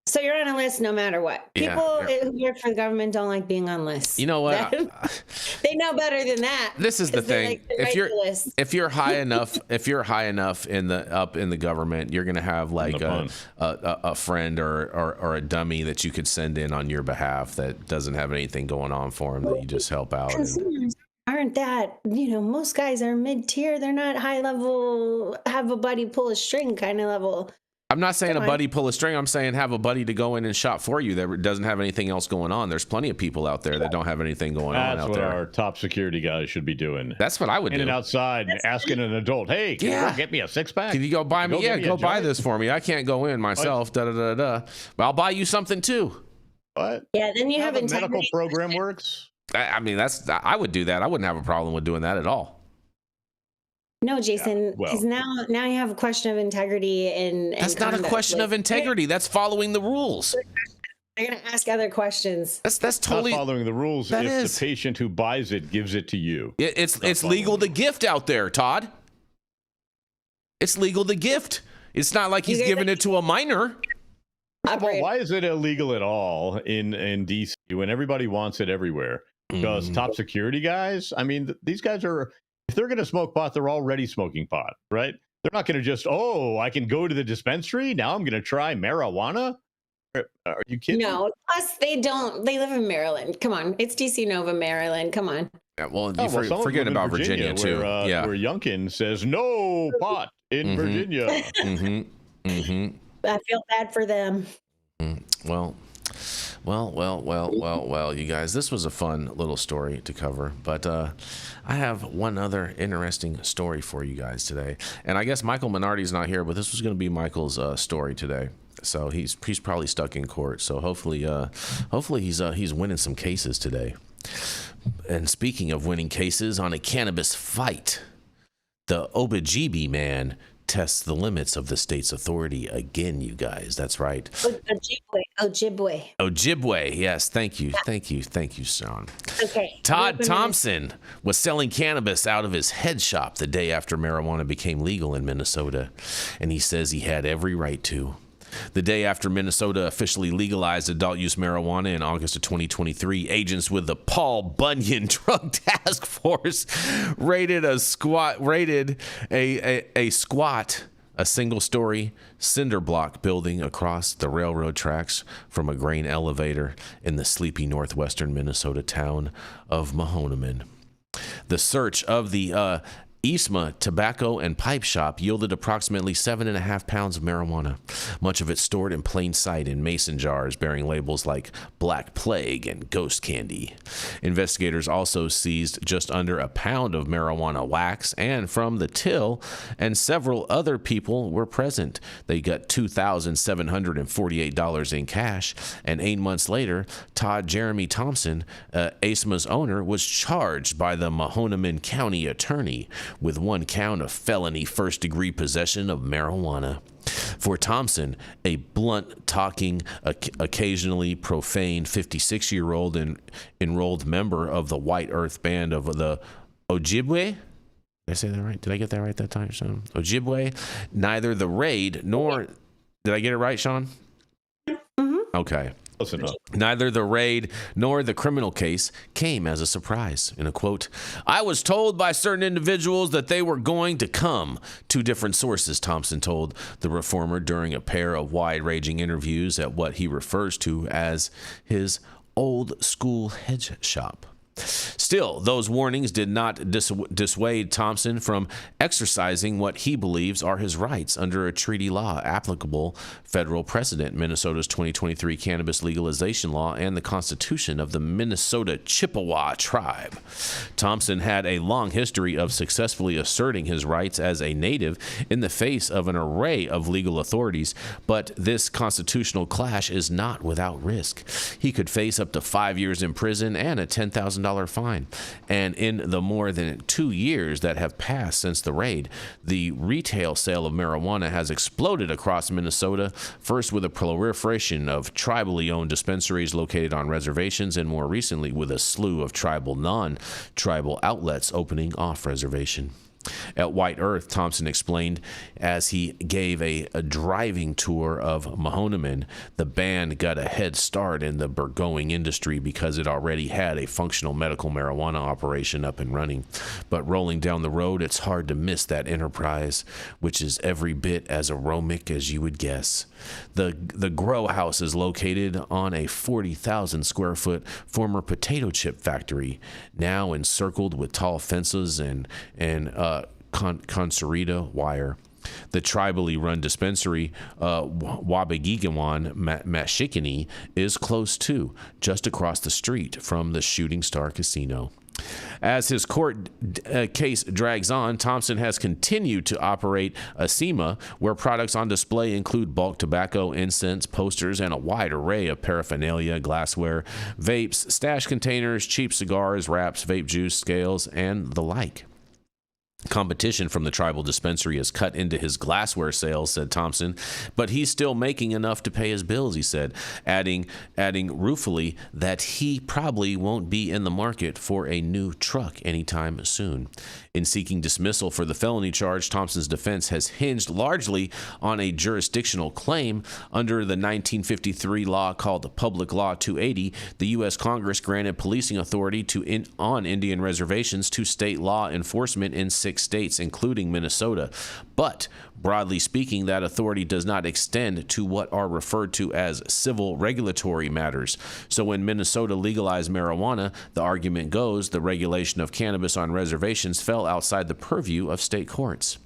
So you're on a list no matter what. People who work for the government don't like being on lists. You know what? They know better than that. This is the thing. If you're high enough in the government, you're going to have like a friend or a dummy that you could send in on your behalf that doesn't have anything going on for him that you just help out. Consumers aren't that, most guys are mid-tier. They're not high level, have a buddy pull a string kind of level. I'm not saying a buddy pull a string. I'm saying have a buddy to go in and shop for you that doesn't have anything else going on. There's plenty of people out there that don't have anything going on out there. That's what our top security guys should be doing. That's what I would do. In and outside, asking an adult, hey, can you get me a six-pack? Can you go buy me? Go buy this for me. I can't go in myself. But I'll buy you something too. What? Yeah, then you have a medical program works. I mean, I would do that. I wouldn't have a problem with doing that at all. No, Jason, because now you have a question of integrity and that's not a question of integrity. That's following the rules. They're going to ask other questions. That's totally not following the rules. If the patient who buys it gives it to you, it's legal to gift out there, Todd. It's legal to gift. It's not like he's giving it to a minor. Well, why is it illegal at all in DC when everybody wants it everywhere? Because top security guys, I mean, these guys are. If they're going to smoke pot, they're already smoking pot, right? They're not going to just, I can go to the dispensary. Now I'm going to try marijuana. Are you kidding? No, plus they don't. They live in Maryland. Come on. It's DC Nova, Maryland. Come on. Yeah, well, forget about Virginia too. Where Youngkin says no pot in Virginia. I feel bad for them. Well, you guys, this was a fun little story to cover, but I have one other interesting story for you guys today. And I guess Michael Minardi's not here, but this was going to be Michael's story today. So he's probably stuck in court. So hopefully he's winning some cases today. And speaking of winning cases, on a cannabis fight, the Ojibwe man tests the limits of the state's authority again, you guys. That's right. Ojibwe. Yes. Thank you, Shaun. Okay. Todd Thompson was selling cannabis out of his head shop the day after marijuana became legal in Minnesota, and he says he had every right to. The day after Minnesota officially legalized adult use marijuana in August of 2023, agents with the Paul Bunyan Drug Task Force raided a single-story cinder block building across the railroad tracks from a grain elevator in the sleepy northwestern Minnesota town of Mahoneman. The search of the Eastma Tobacco and Pipe Shop yielded approximately 7.5 pounds of marijuana, much of it stored in plain sight in mason jars bearing labels like Black Plague and Ghost Candy. Investigators also seized just under a pound of marijuana wax, and from the till, and several other people were present. They got $2,748 in cash, and 8 months later, Todd Jeremy Thompson, ASMA's owner, was charged by the Mahoneman County attorney with 1 count of felony first-degree possession of marijuana. For Thompson, a blunt-talking, occasionally profane 56-year-old and enrolled member of the White Earth Band of the Ojibwe. Did I say that right? Did I get that right that time, Shaun? Ojibwe. Neither the raid nor... Did I get it right, Shaun? Mm-hmm. Okay. Close enough. Neither the raid nor the criminal case came as a surprise. In a quote, "I was told by certain individuals that they were going to come." 2 different sources, Thompson told the Reformer during a pair of wide-ranging interviews at what he refers to as his old school hedge shop. Still, those warnings did not dissuade Thompson from exercising what he believes are his rights under a treaty law applicable federal precedent, Minnesota's 2023 cannabis legalization law, and the Constitution of the Minnesota Chippewa tribe. Thompson had a long history of successfully asserting his rights as a native in the face of an array of legal authorities, but this constitutional clash is not without risk. He could face up to 5 years in prison and a $10,000 fine. And in the more than 2 years that have passed since the raid, the retail sale of marijuana has exploded across Minnesota, first with a proliferation of tribally owned dispensaries located on reservations, and more recently with a slew of tribal, non-tribal outlets opening off reservation. At White Earth, Thompson explained as he gave a driving tour of Mahoneman, the band got a head start in the burgeoning industry because it already had a functional medical marijuana operation up and running. But rolling down the road, it's hard to miss that enterprise, which is every bit as aromatic as you would guess. The grow house is located on a 40,000 square foot former potato chip factory, now encircled with tall fences and concertina wire. The tribally run dispensary, Wabagigawan Mashikini, is close too, just across the street from the Shooting Star Casino. As his court case drags on, Thompson has continued to operate a SEMA, where products on display include bulk tobacco, incense, posters, and a wide array of paraphernalia, glassware, vapes, stash containers, cheap cigars, wraps, vape juice, scales, and the like. Competition from the tribal dispensary has cut into his glassware sales, said Thompson, but he's still making enough to pay his bills, he said, adding ruefully that he probably won't be in the market for a new truck anytime soon. In seeking dismissal for the felony charge, Thompson's defense has hinged largely on a jurisdictional claim. Under the 1953 law called Public Law 280, the U.S. Congress granted policing authority on Indian reservations to state law enforcement in 6 states, including Minnesota. But broadly speaking, that authority does not extend to what are referred to as civil regulatory matters. So when Minnesota legalized marijuana, the argument goes the regulation of cannabis on reservations fell outside the purview of state courts.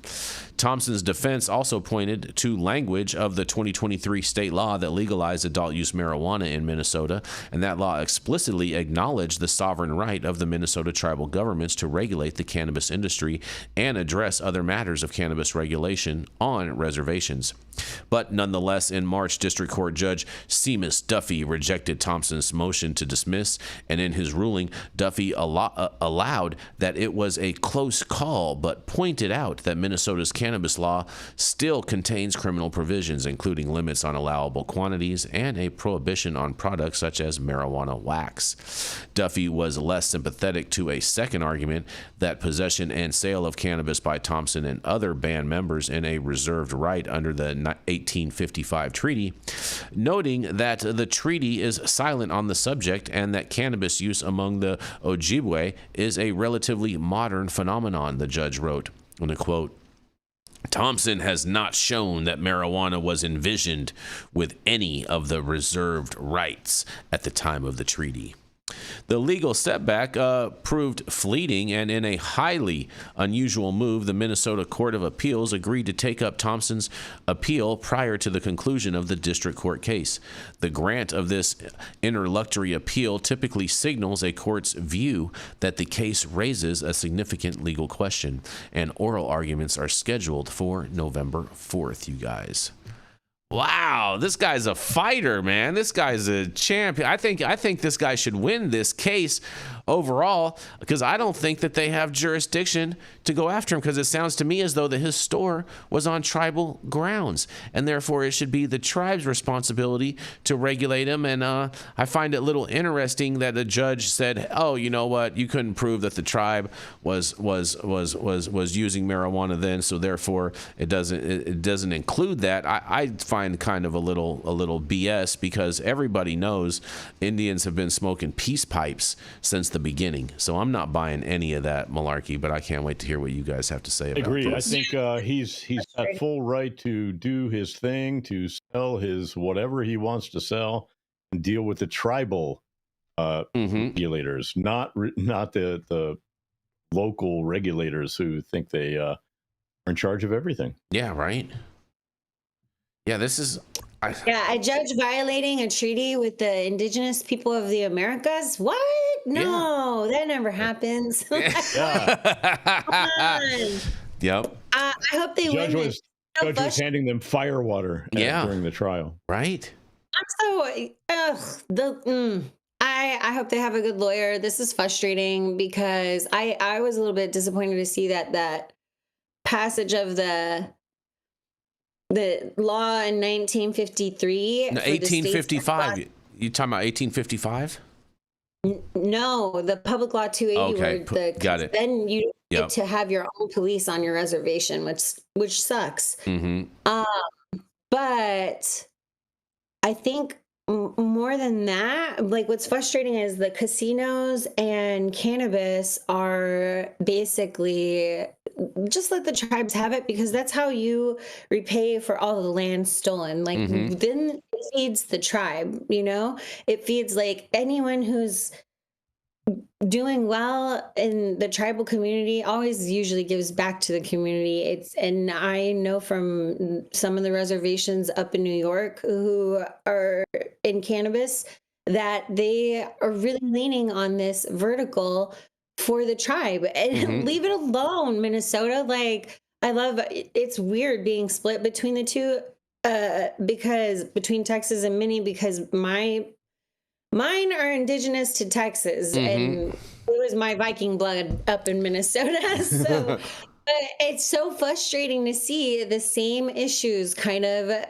Thompson's defense also pointed to language of the 2023 state law that legalized adult use marijuana in Minnesota, and that law explicitly acknowledged the sovereign right of the Minnesota tribal governments to regulate the cannabis industry and address other matters of cannabis regulation on reservations. But nonetheless, in March, District Court Judge Seamus Duffy rejected Thompson's motion to dismiss, and in his ruling, Duffy allowed that it was a close call, but pointed out that Minnesota's cannabis law still contains criminal provisions, including limits on allowable quantities and a prohibition on products such as marijuana wax. Duffy was less sympathetic to a second argument that possession and sale of cannabis by Thompson and other band members in a reserved right under the 1855 treaty, noting that the treaty is silent on the subject and that cannabis use among the Ojibwe is a relatively modern phenomenon, the judge wrote. In a quote, Thompson has not shown that marijuana was envisioned with any of the reserved rights at the time of the treaty. The legal setback proved fleeting, and in a highly unusual move, the Minnesota Court of Appeals agreed to take up Thompson's appeal prior to the conclusion of the district court case. The grant of this interlocutory appeal typically signals a court's view that the case raises a significant legal question, and oral arguments are scheduled for November 4th, you guys. Wow, this guy's a fighter, man. This guy's a champion. I think this guy should win this case overall, because I don't think that they have jurisdiction to go after him, because it sounds to me as though that his store was on tribal grounds, and therefore it should be the tribe's responsibility to regulate him. And I find it a little interesting that the judge said, "Oh, you know what? You couldn't prove that the tribe was using marijuana then, so therefore it doesn't include that." I find kind of a little BS, because everybody knows Indians have been smoking peace pipes since the beginning. So I'm not buying any of that malarkey, but I can't wait to hear what you guys have to say about it. I agree. I think he's got full right to do his thing, to sell his whatever he wants to sell, and deal with the tribal regulators, not the local regulators who think they are in charge of everything. Yeah, right. Yeah, this is... a judge violating a treaty with the indigenous people of the Americas? What? No, that never happens. Come on. Yep. I hope they win. Judge was handing them fire water during the trial. Right. I'm so... I hope they have a good lawyer. This is frustrating, because I was a little bit disappointed to see that passage of the law in 1953. No, 1855. You talking about 1855? No, the Public Law 280. Okay, got it. Then you get to have your own police on your reservation, which sucks. But I think more than that, like, what's frustrating is the casinos and cannabis are basically just let the tribes have it, because that's how you repay for all the land stolen. Like, then it feeds the tribe, it feeds like anyone who's doing well in the tribal community always usually gives back to the community. And I know from some of the reservations up in New York who are in cannabis that they are really leaning on this vertical for the tribe, and leave it alone, Minnesota. Like, I love it's weird being split between the two, because between Texas and Minnie, because mine are indigenous to Texas, and it was my Viking blood up in Minnesota. So it's so frustrating to see the same issues kind of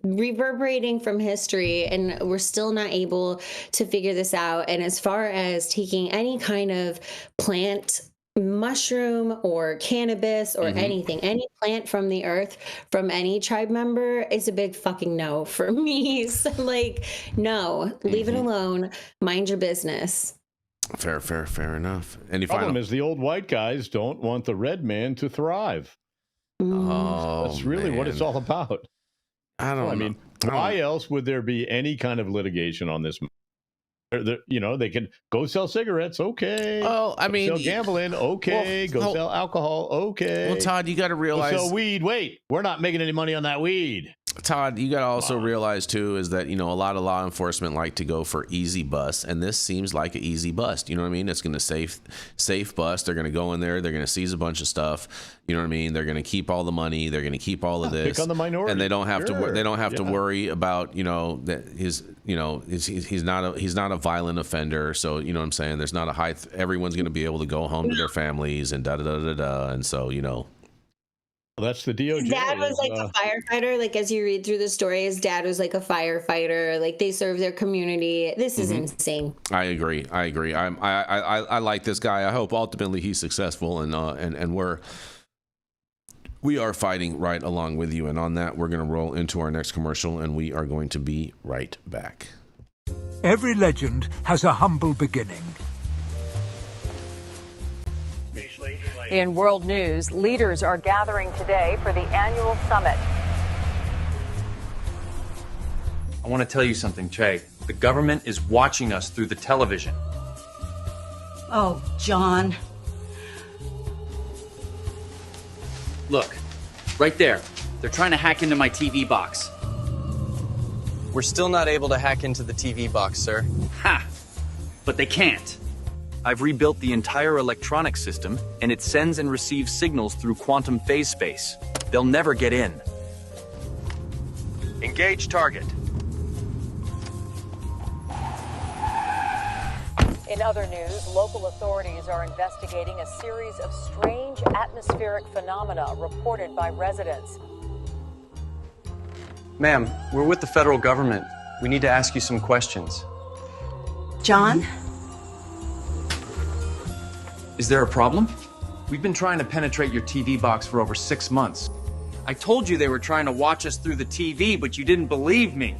reverberating from history, and we're still not able to figure this out. And as far as taking any kind of plant, mushroom or cannabis or anything, any plant from the earth from any tribe member, is a big fucking no for me. So, like, no, leave it alone, mind your business. Fair enough. The problem is the old white guys don't want the red man to thrive. That's really what it's all about. I don't know. Why else would there be any kind of litigation on this? They can go sell cigarettes, okay. Oh, sell gambling, okay. Sell alcohol, okay. Well, Todd, you got to realize. Go sell weed. Wait, we're not making any money on that weed. Todd, you got to also realize, too, is that, a lot of law enforcement like to go for easy bust, and this seems like an easy bust. You know what I mean? It's going to safe bust. They're going to go in there. They're going to seize a bunch of stuff. You know what I mean? They're going to keep all the money. They're going to keep all of this. Pick on the minority. And they don't have to worry about, that he's not a violent offender. So, you know what I'm saying? There's not a high, everyone's going to be able to go home to their families and da-da-da-da-da. And so, Well, that's the DOJ. His dad was like a firefighter. Like, as you read through the story, his dad was like a firefighter. Like, they serve their community. This is insane. I agree. I like this guy. I hope ultimately he's successful, and we are fighting right along with you. And on that, we're going to roll into our next commercial, and we are going to be right back. Every legend has a humble beginning. In world news, leaders are gathering today for the annual summit. I want to tell you something, Che. The government is watching us through the television. Oh, John. Look, right there. They're trying to hack into my TV box. We're still not able to hack into the TV box, sir. Ha! But they can't. I've rebuilt the entire electronic system, and it sends and receives signals through quantum phase space. They'll never get in. Engage target. In other news, local authorities are investigating a series of strange atmospheric phenomena reported by residents. Ma'am, we're with the federal government. We need to ask you some questions. John? Is there a problem? We've been trying to penetrate your TV box for over 6 months. I told you they were trying to watch us through the TV, but you didn't believe me.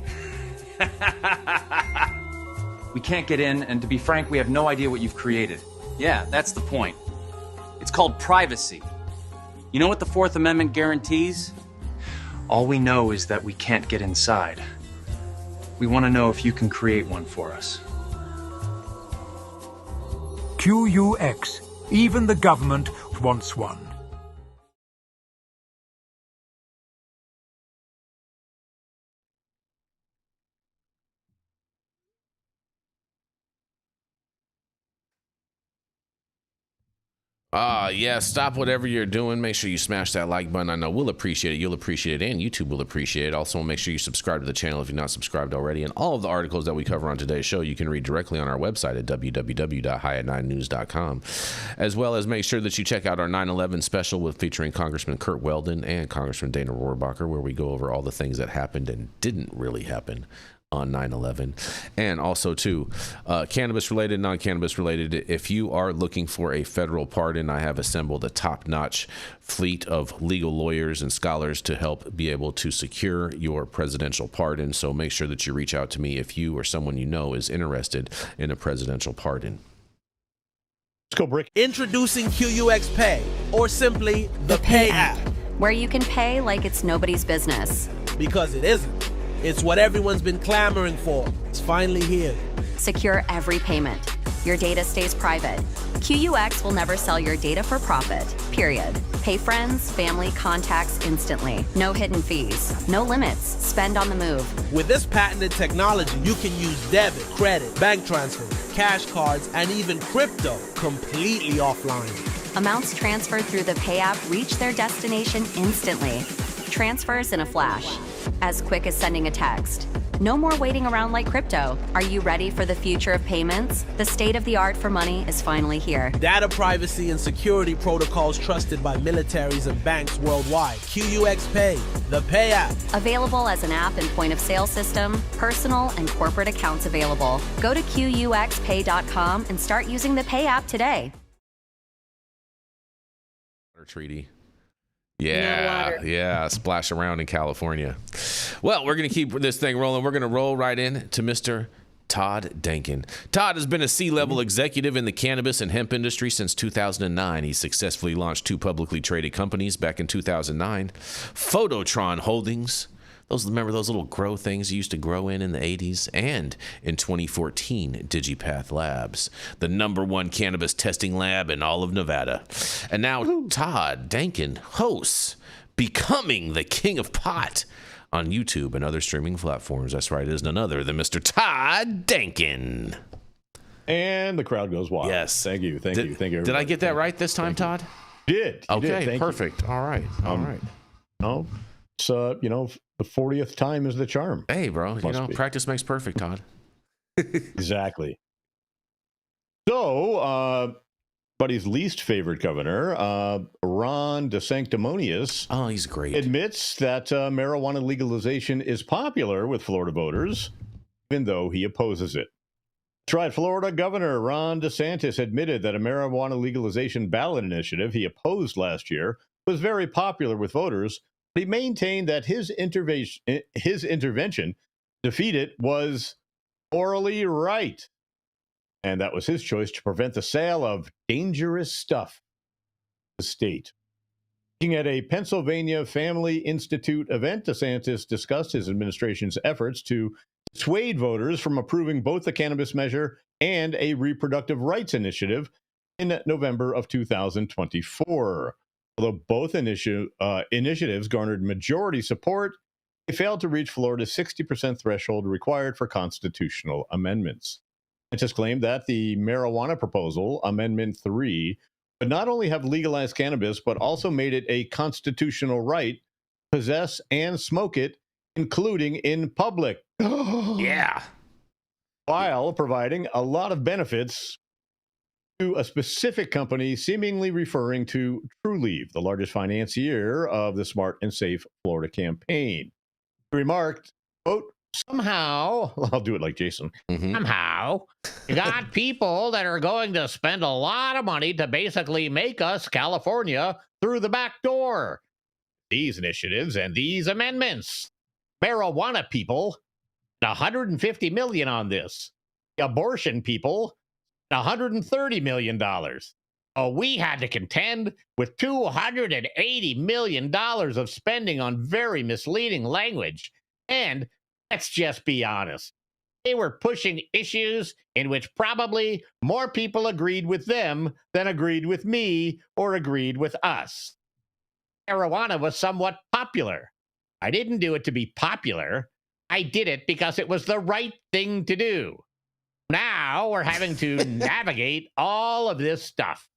We can't get in, and to be frank, we have no idea what you've created. Yeah, that's the point. It's called privacy. You know what the Fourth Amendment guarantees? All we know is that we can't get inside. We want to know if you can create one for us. QUX. Even the government wants one. Yeah, stop whatever you're doing. Make sure you smash that like button. I know we'll appreciate it. You'll appreciate it, and YouTube will appreciate it. Also, make sure you subscribe to the channel if you're not subscribed already. And all of the articles that we cover on today's show, you can read directly on our website at www.highat9news.com, as well as make sure that you check out our 9/11 special with featuring Congressman Kurt Weldon and Congressman Dana Rohrabacher, where we go over all the things that happened and didn't really happen on 9/11. And also too, cannabis related, non-cannabis related, if you are looking for a federal pardon, I have assembled a top-notch fleet of legal lawyers and scholars to help be able to secure your presidential pardon. So make sure that you reach out to me if you or someone you know is interested in a presidential pardon. Let's go, Brick. Introducing QUX Pay, or simply the Pay app. Where you can pay like it's nobody's business. Because it isn't. It's what everyone's been clamoring for. It's finally here. Secure every payment. Your data stays private. QUX will never sell your data for profit, period. Pay friends, family, contacts instantly. No hidden fees. No limits. Spend on the move. With this patented technology, you can use debit, credit, bank transfers, cash cards, and even crypto completely offline. Amounts transferred through the Pay app reach their destination instantly. Transfers in a flash. As quick as sending a text. No more waiting around like crypto. Are you ready for the future of payments? The state of the art for money is finally here. Data privacy and security protocols trusted by militaries and banks worldwide. QUX Pay, the Pay app. Available as an app and point of sale system, personal and corporate accounts available. Go to QUXPay.com and start using the Pay app today. Treaty. Yeah, splash around in California. Well, we're going to keep this thing rolling. We're going to roll right in to Mr. Todd Denkin. Todd has been a C-level executive in the cannabis and hemp industry since 2009. He successfully launched 2 publicly traded companies back in 2009. Phototron Holdings. Remember those little grow things you used to grow in the 80s? And in 2014, Digipath Labs, the #1 cannabis testing lab in all of Nevada. And now Todd Denkin hosts Becoming the King of Pot on YouTube and other streaming platforms. That's right, it is none other than Mr. Todd Denkin. And the crowd goes wild. Yes. Thank you. Everybody. Did I get that right this time, Todd? Did. Okay, perfect. All right. No, it's, the 40th time is the charm. Hey, bro, practice makes perfect, Todd. Exactly. So, Buddy's least favorite governor, Ron DeSantis. Oh, he's great. Admits that marijuana legalization is popular with Florida voters, even though he opposes it. That's right. Florida Governor Ron DeSantis admitted that a marijuana legalization ballot initiative he opposed last year was very popular with voters. He maintained that his intervention to defeat it was morally right. And that was his choice to prevent the sale of dangerous stuff in the state. Speaking at a Pennsylvania Family Institute event, DeSantis discussed his administration's efforts to swayed voters from approving both the cannabis measure and a reproductive rights initiative in November of 2024. Although both initiatives garnered majority support, they failed to reach Florida's 60% threshold required for constitutional amendments. It just claimed that the marijuana proposal, Amendment 3, would not only have legalized cannabis, but also made it a constitutional right to possess and smoke it, including in public. Yeah. While providing a lot of benefits to a specific company, seemingly referring to TrueLeave, the largest financier of the Smart and Safe Florida campaign. He remarked, quote, somehow, I'll do it like Jason, somehow, you got people that are going to spend a lot of money to basically make us California through the back door. These initiatives and these amendments. Marijuana people, $150 million on this. Abortion people, $130 million. Oh, we had to contend with $280 million of spending on very misleading language. And let's just be honest, they were pushing issues in which probably more people agreed with them than agreed with me or agreed with us. Marijuana was somewhat popular. I didn't do it to be popular. I did it because it was the right thing to do. Now we're having to navigate all of this stuff.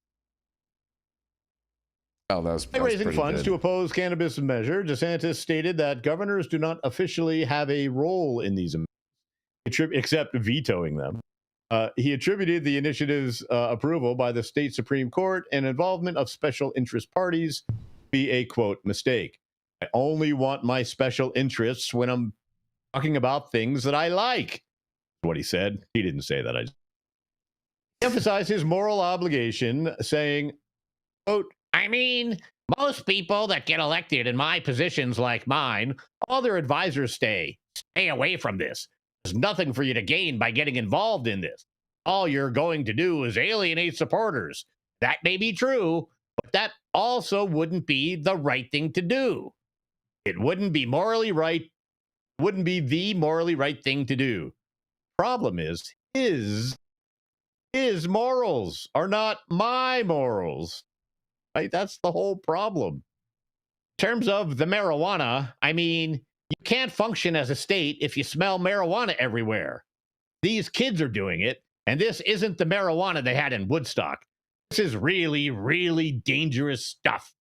Oh, that was By raising funds to oppose cannabis measure, DeSantis stated that governors do not officially have a role in these amendments, except vetoing them. He attributed the initiative's approval by the state Supreme Court and involvement of special interest parties to be a, quote, mistake. I only want my special interests when I'm talking about things that I like. What he said. He didn't say that. He emphasized his moral obligation, saying, quote, I mean, most people that get elected in my positions like mine, all their advisors stay away from this. There's nothing for you to gain by getting involved in this. All you're going to do is alienate supporters. That may be true, but that also wouldn't be the right thing to do. It wouldn't be morally right. Wouldn't be the morally right thing to do. Problem is, his morals are not my morals. Right? That's the whole problem. In terms of the marijuana, I mean, you can't function as a state if you smell marijuana everywhere. These kids are doing it, and this isn't the marijuana they had in Woodstock. This is really, really dangerous stuff.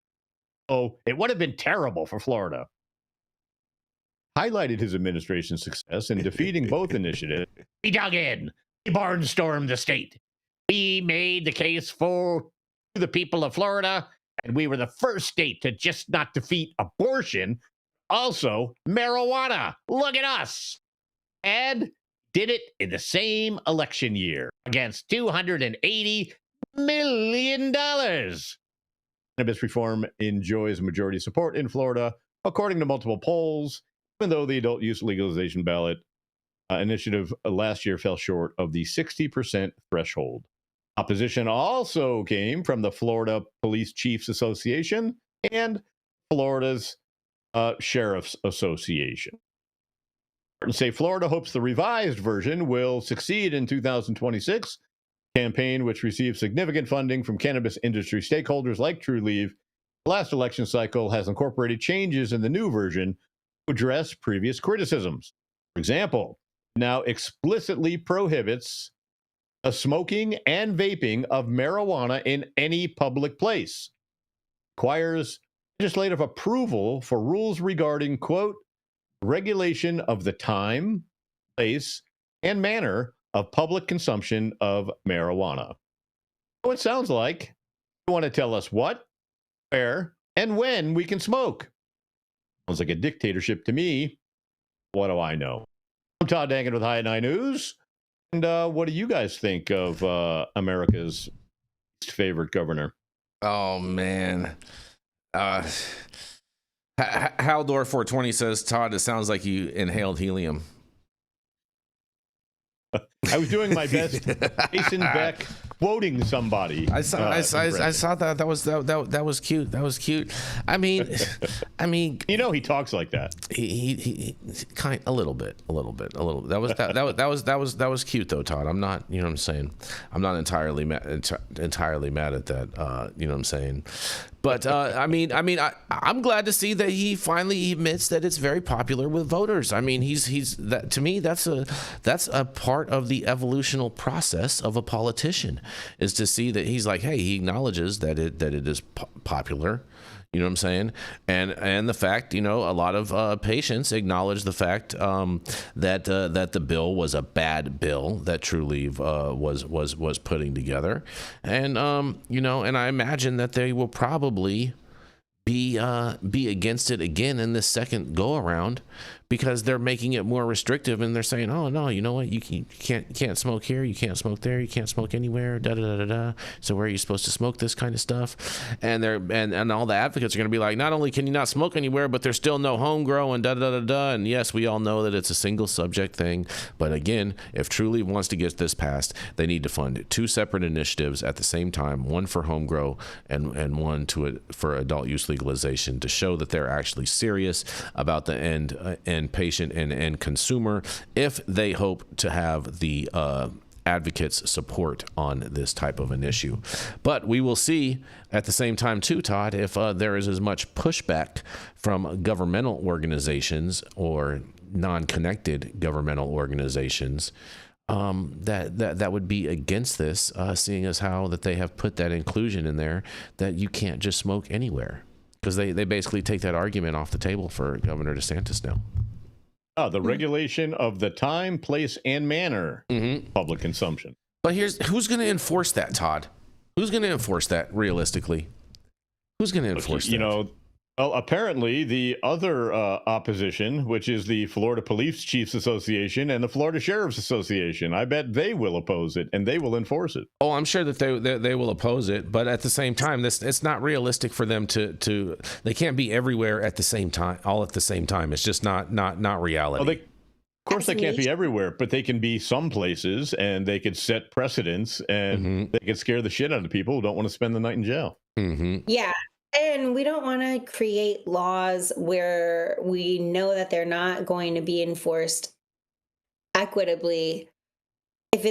So it would have been terrible for Florida. Highlighted his administration's success in defeating both initiatives. We dug in. We barnstormed the state. We made the case for the people of Florida, and we were the first state to just not defeat abortion, also marijuana. Look at us. And did it in the same election year against $280 million. Cannabis reform enjoys majority support in Florida, according to multiple polls, even though the adult use legalization ballot initiative last year fell short of the 60% threshold. Opposition also came from the Florida Police Chiefs Association and Florida's Sheriff's Association. Say Florida hopes the revised version will succeed in 2026. Campaign, which received significant funding from cannabis industry stakeholders like TrueLeave, the last election cycle has incorporated changes in the new version to address previous criticisms. For example, now explicitly prohibits smoking and vaping of marijuana in any public place. Requires legislative approval for rules regarding, quote, regulation of the time, place, and manner of public consumption of marijuana. So it sounds like you want to tell us what, where, and when we can smoke. Sounds like a dictatorship to me. What do I know? I'm Todd Denkin with High at Night News. And what do you guys think of America's favorite governor? Oh, man. Haldor 420 says, Todd, it sounds like you inhaled helium. I was doing my best Jason Beck quoting somebody. I saw that. That was cute. That was cute. I mean, he talks like that. He kind a little bit. That was cute though, Todd. I'm not, you know what I'm saying. I'm not entirely mad at that. You know what I'm saying. But I'm glad to see that he finally admits that it's very popular with voters. I mean, he's that, to me, that's a part of the evolutional process of a politician, is to see that he's like, hey, he acknowledges that it is popular. You know what I'm saying? And the fact, a lot of patients acknowledge the fact that the bill was a bad bill that Trulieve was putting together, and and I imagine that they will probably be against it again in this second go around, because they're making it more restrictive, and they're saying, oh no, you know what, you can't smoke here, you can't smoke there, you can't smoke anywhere, da da da da da. So where are you supposed to smoke this kind of stuff? And and all the advocates are going to be like, not only can you not smoke anywhere, but there's still no home grow and da da da da. And yes, we all know that it's a single subject thing, but again, if Trulieve wants to get this passed, they need to fund 2 separate initiatives at the same time, one for home grow and one for adult use legalization, to show that they're actually serious about the end patient and consumer, if they hope to have the advocates' support on this type of an issue. But we will see at the same time too, Todd, if there is as much pushback from governmental organizations or non-connected governmental organizations that would be against this, seeing as how that they have put that inclusion in there that you can't just smoke anywhere, because they basically take that argument off the table for Governor DeSantis now. The regulation of the time, place, and manner public consumption. But who's going to enforce that, Todd? Who's going to enforce that realistically? Who's going to enforce that? Well, apparently the other opposition, which is the Florida Police Chiefs Association and the Florida Sheriff's Association, I bet they will oppose it and they will enforce it. Oh, I'm sure that they will oppose it, but at the same time, it's not realistic for them to they can't be everywhere at the same time, all at the same time. It's just not reality. Well, of course they can't be everywhere, but they can be some places, and they could set precedents, and they could scare the shit out of people who don't want to spend the night in jail. Yeah. And we don't want to create laws where we know that they're not going to be enforced equitably. If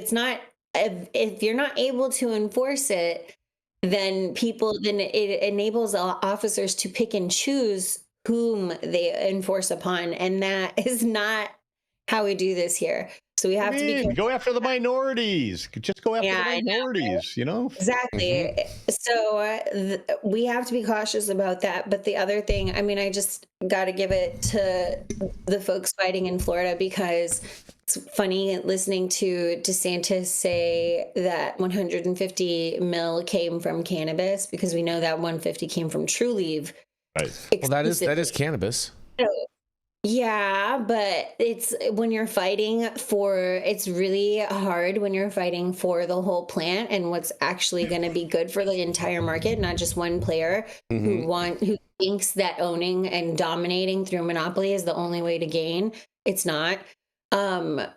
you're not able to enforce it, then it enables officers to pick and choose whom they enforce upon. And that is not how we do this here. So we have to go after the minorities. Just go after the minorities, Exactly. So we have to be cautious about that. But the other thing, I just got to give it to the folks fighting in Florida, because it's funny listening to DeSantis say that 150 mil came from cannabis, because we know that 150 came from Trulieve. Right. Well, that is cannabis. Yeah, but it's when you're fighting it's really hard when you're fighting for the whole plant and what's actually going to be good for the entire market, not just one player who thinks that owning and dominating through monopoly is the only way to gain. It's not. That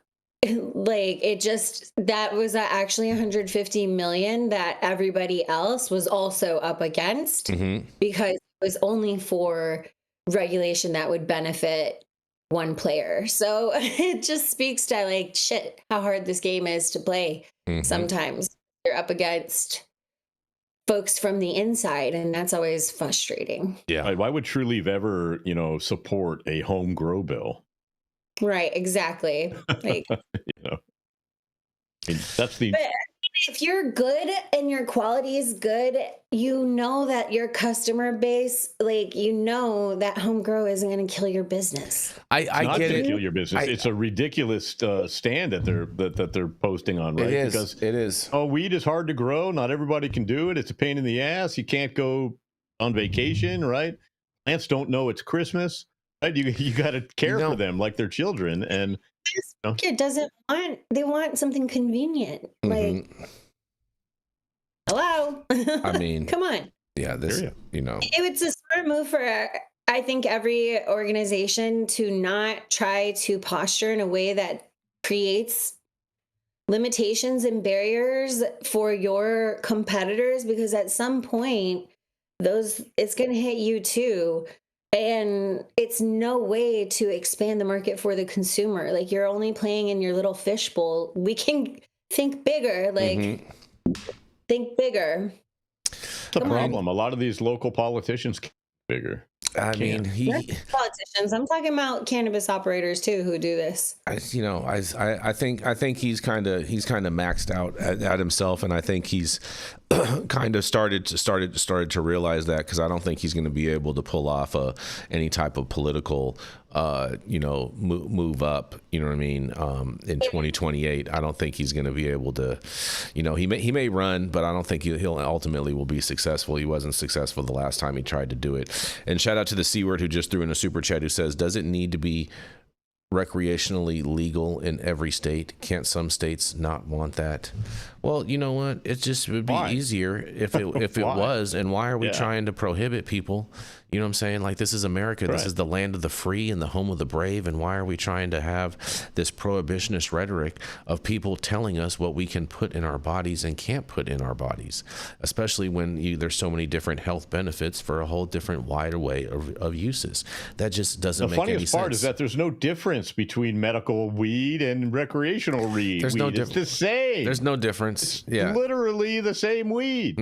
was actually 150 million that everybody else was also up against, because it was only for regulation that would benefit one player. So it just speaks to how hard this game is to play. Sometimes you're up against folks from the inside, and that's always frustrating. Yeah. Why would Trulieve ever, support a home grow bill? Right, exactly. That's the. But if you're good and your quality is good, that your customer base, that home grow isn't going to kill your business. I get it. Kill your business. It's a ridiculous stand that they're posting on, right? It is. Weed is hard to grow. Not everybody can do it. It's a pain in the ass. You can't go on vacation, right? Plants don't know it's Christmas, right? You got to care for them like they're children, and kid doesn't want. They want something convenient, hello. Come on. Yeah, it's a smart move for, I think, every organization to not try to posture in a way that creates limitations and barriers for your competitors, because at some point it's going to hit you too. And it's no way to expand the market for the consumer. Like, you're only playing in your little fishbowl. We can think bigger, think bigger. The problem, a lot of these local politicians can't be bigger. I mean, politicians. I'm talking about cannabis operators too who do this. I think he's kind of maxed out at himself, and I think he's kind of started to realize that, because I don't think he's going to be able to pull off any type of political move up, you know what I mean, in 2028. I don't think he's going to be able to, he may run, but I don't think he'll ultimately will be successful. He wasn't successful the last time he tried to do it. And shout out to the C Word, who just threw in a super chat, who says, does it need to be recreationally legal in every state? Can't some states not want that? Well, you know what? It just would be easier if it was. And why are we trying to prohibit people? You know what I'm saying? Like, this is America. This is the land of the free and the home of the brave. And why are we trying to have this prohibitionist rhetoric of people telling us what we can put in our bodies and can't put in our bodies, especially when there's so many different health benefits for a whole different wider way of uses? That just doesn't make any sense. The funniest part is that there's no difference between medical weed and recreational weed. There's no difference. It's the same. There's no difference. It's literally the same weed.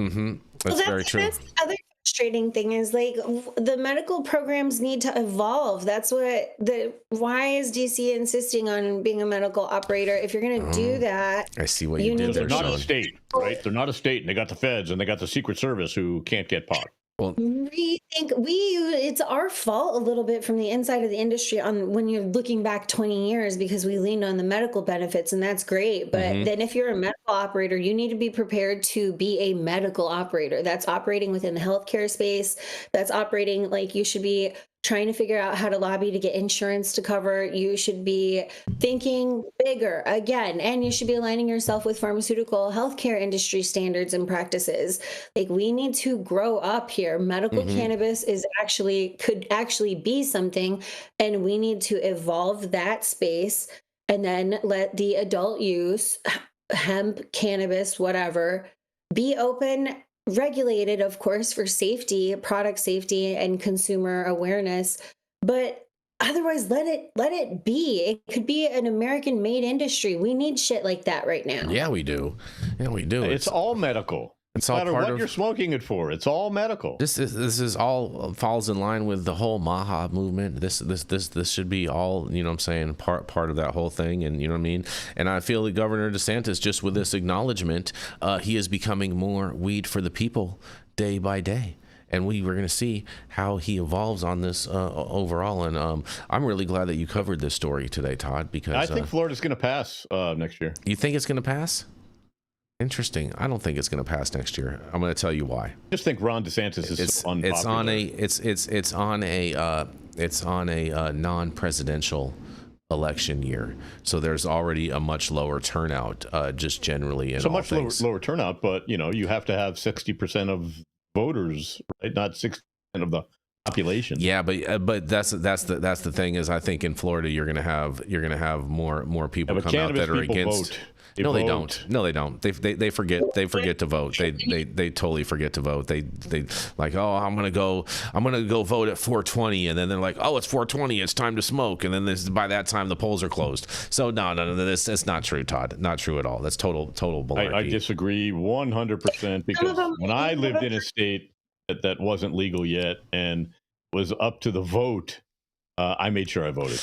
That's very true. That's the other frustrating thing is, like, the medical programs need to evolve. That's why is DC insisting on being a medical operator? If you're going to do that, I see what you did there. They're not a state, right? They're not a state, and they got the feds and they got the Secret Service who can't get pot. Well, it's our fault a little bit from the inside of the industry on when you're looking back 20 years, because we leaned on the medical benefits, and that's great. But then if you're a medical operator, you need to be prepared to be a medical operator. That's operating within the healthcare space. That's operating, like, you should be trying to figure out how to lobby to get insurance to cover. You should be thinking bigger again, and you should be aligning yourself with pharmaceutical healthcare industry standards and practices. Like, we need to grow up here. Medical cannabis could actually be something, and we need to evolve that space, and then let the adult use, hemp, cannabis, whatever, be open, regulated, of course, for safety, product safety, and consumer awareness. But otherwise, let it be. It could be an American-made industry. We need shit like that right now. Yeah, we do. It's all medical. It's all no matter part what of, you're smoking it for. It's all medical. This is all falls in line with the whole MAHA movement. This should be all, you know what I'm saying, part of that whole thing. And you know what I mean? And I feel that Governor DeSantis, just with this acknowledgement, he is becoming more weed for the people day by day. And we're going to see how he evolves on this overall. And I'm really glad that you covered this story today, Todd, because I think Florida's going to pass next year. You think it's going to pass? Interesting. I don't think it's going to pass next year. I'm going to tell you why. I just think Ron DeSantis is so unpopular. It's on a non-presidential election year, so there's already a much lower turnout, just generally. So much lower turnout, but you have to have 60% of voters, right? Not 60% of the population. Yeah, but that's the thing is, I think in Florida you're gonna have more people come out that are against. Vote. No, they don't. No, they don't. They forget to vote. They totally forget to vote. They like, oh, I'm gonna go vote at 4:20, and then they're like, oh, it's 4:20, it's time to smoke, and then by that time the polls are closed. So no, it's not true, Todd. Not true at all. That's total malarkey. I disagree 100% because when I lived in a state that wasn't legal yet and was up to the vote, I made sure I voted.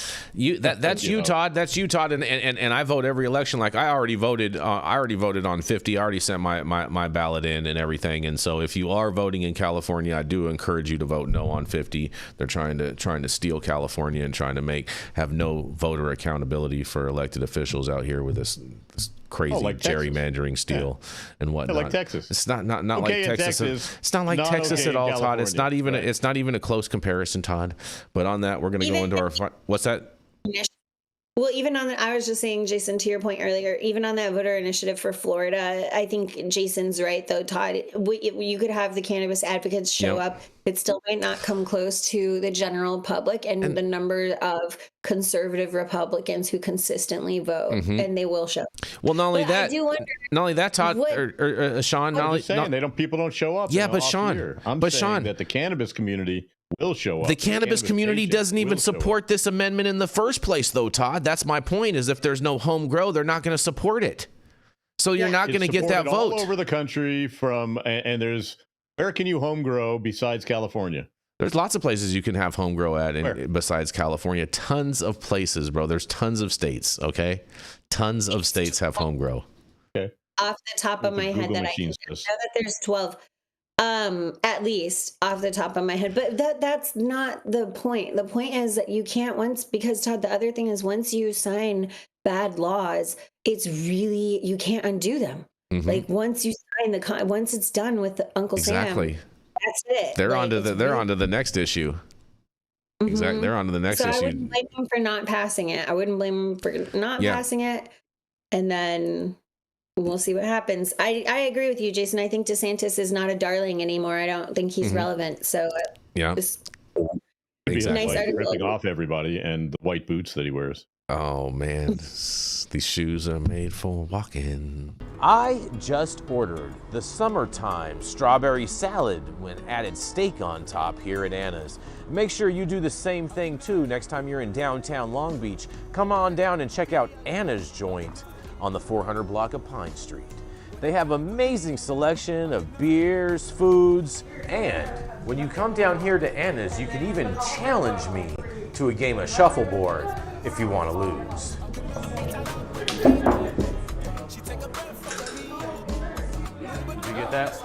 That's you, Todd. That's you, Todd. And I vote every election. Like, I already voted on 50. I already sent my ballot in and everything. And so if you are voting in California, I do encourage you to vote no on 50. They're trying to steal California and trying to have no voter accountability for elected officials out here with this crazy gerrymandering steal and whatnot. Like Texas. It's not like Texas. It's not like Texas at all, Todd. It's not even a close comparison, Todd. But on that, we're going to go into our what's that? Well, even on I was just saying, Jason, to your point earlier, even on that voter initiative for Florida, I think Jason's right, though, Todd. You could have the cannabis advocates show up. It still might not come close to the general public and the number of conservative Republicans who consistently vote, and they will show. Well, not only But that, I do wonder, Todd or Shaun. I'm just saying, people don't show up. Yeah, but Shaun, saying that the cannabis community will show up. The cannabis community doesn't even support this amendment in the first place, though, Todd. That's my point, is if there's no home grow, they're not going to support it. So you're not going to get that vote. All over the country and there's, where can you home grow besides California? There's lots of places you can have home grow at besides California. Tons of places, bro. There's tons of states, okay? Tons of states have home grow. Okay. Off the top of my head, that I know that there's 12. At least off the top of my head, but that's not the point. The point is that you can't because Todd, the other thing is, once you sign bad laws, you can't undo them. Like once you sign once it's done with Uncle Sam, that's it. They're onto the next issue. Exactly. They're onto the next issue. I wouldn't blame them for not passing it. I wouldn't blame them for not passing it. And then we'll see what happens. I agree with you, Jason. I think DeSantis is not a darling anymore. I don't think he's relevant. So exactly. Ripping off everybody and the white boots that he wears. Oh man, these shoes are made for walking. I just ordered the summertime strawberry salad when added steak on top here at Anna's. Make sure you do the same thing too next time you're in downtown Long Beach. Come on down and check out Anna's joint on the 400 block of Pine Street. They have amazing selection of beers, foods, and when you come down here to Anna's, you can even challenge me to a game of shuffleboard if you want to lose. Did you get that?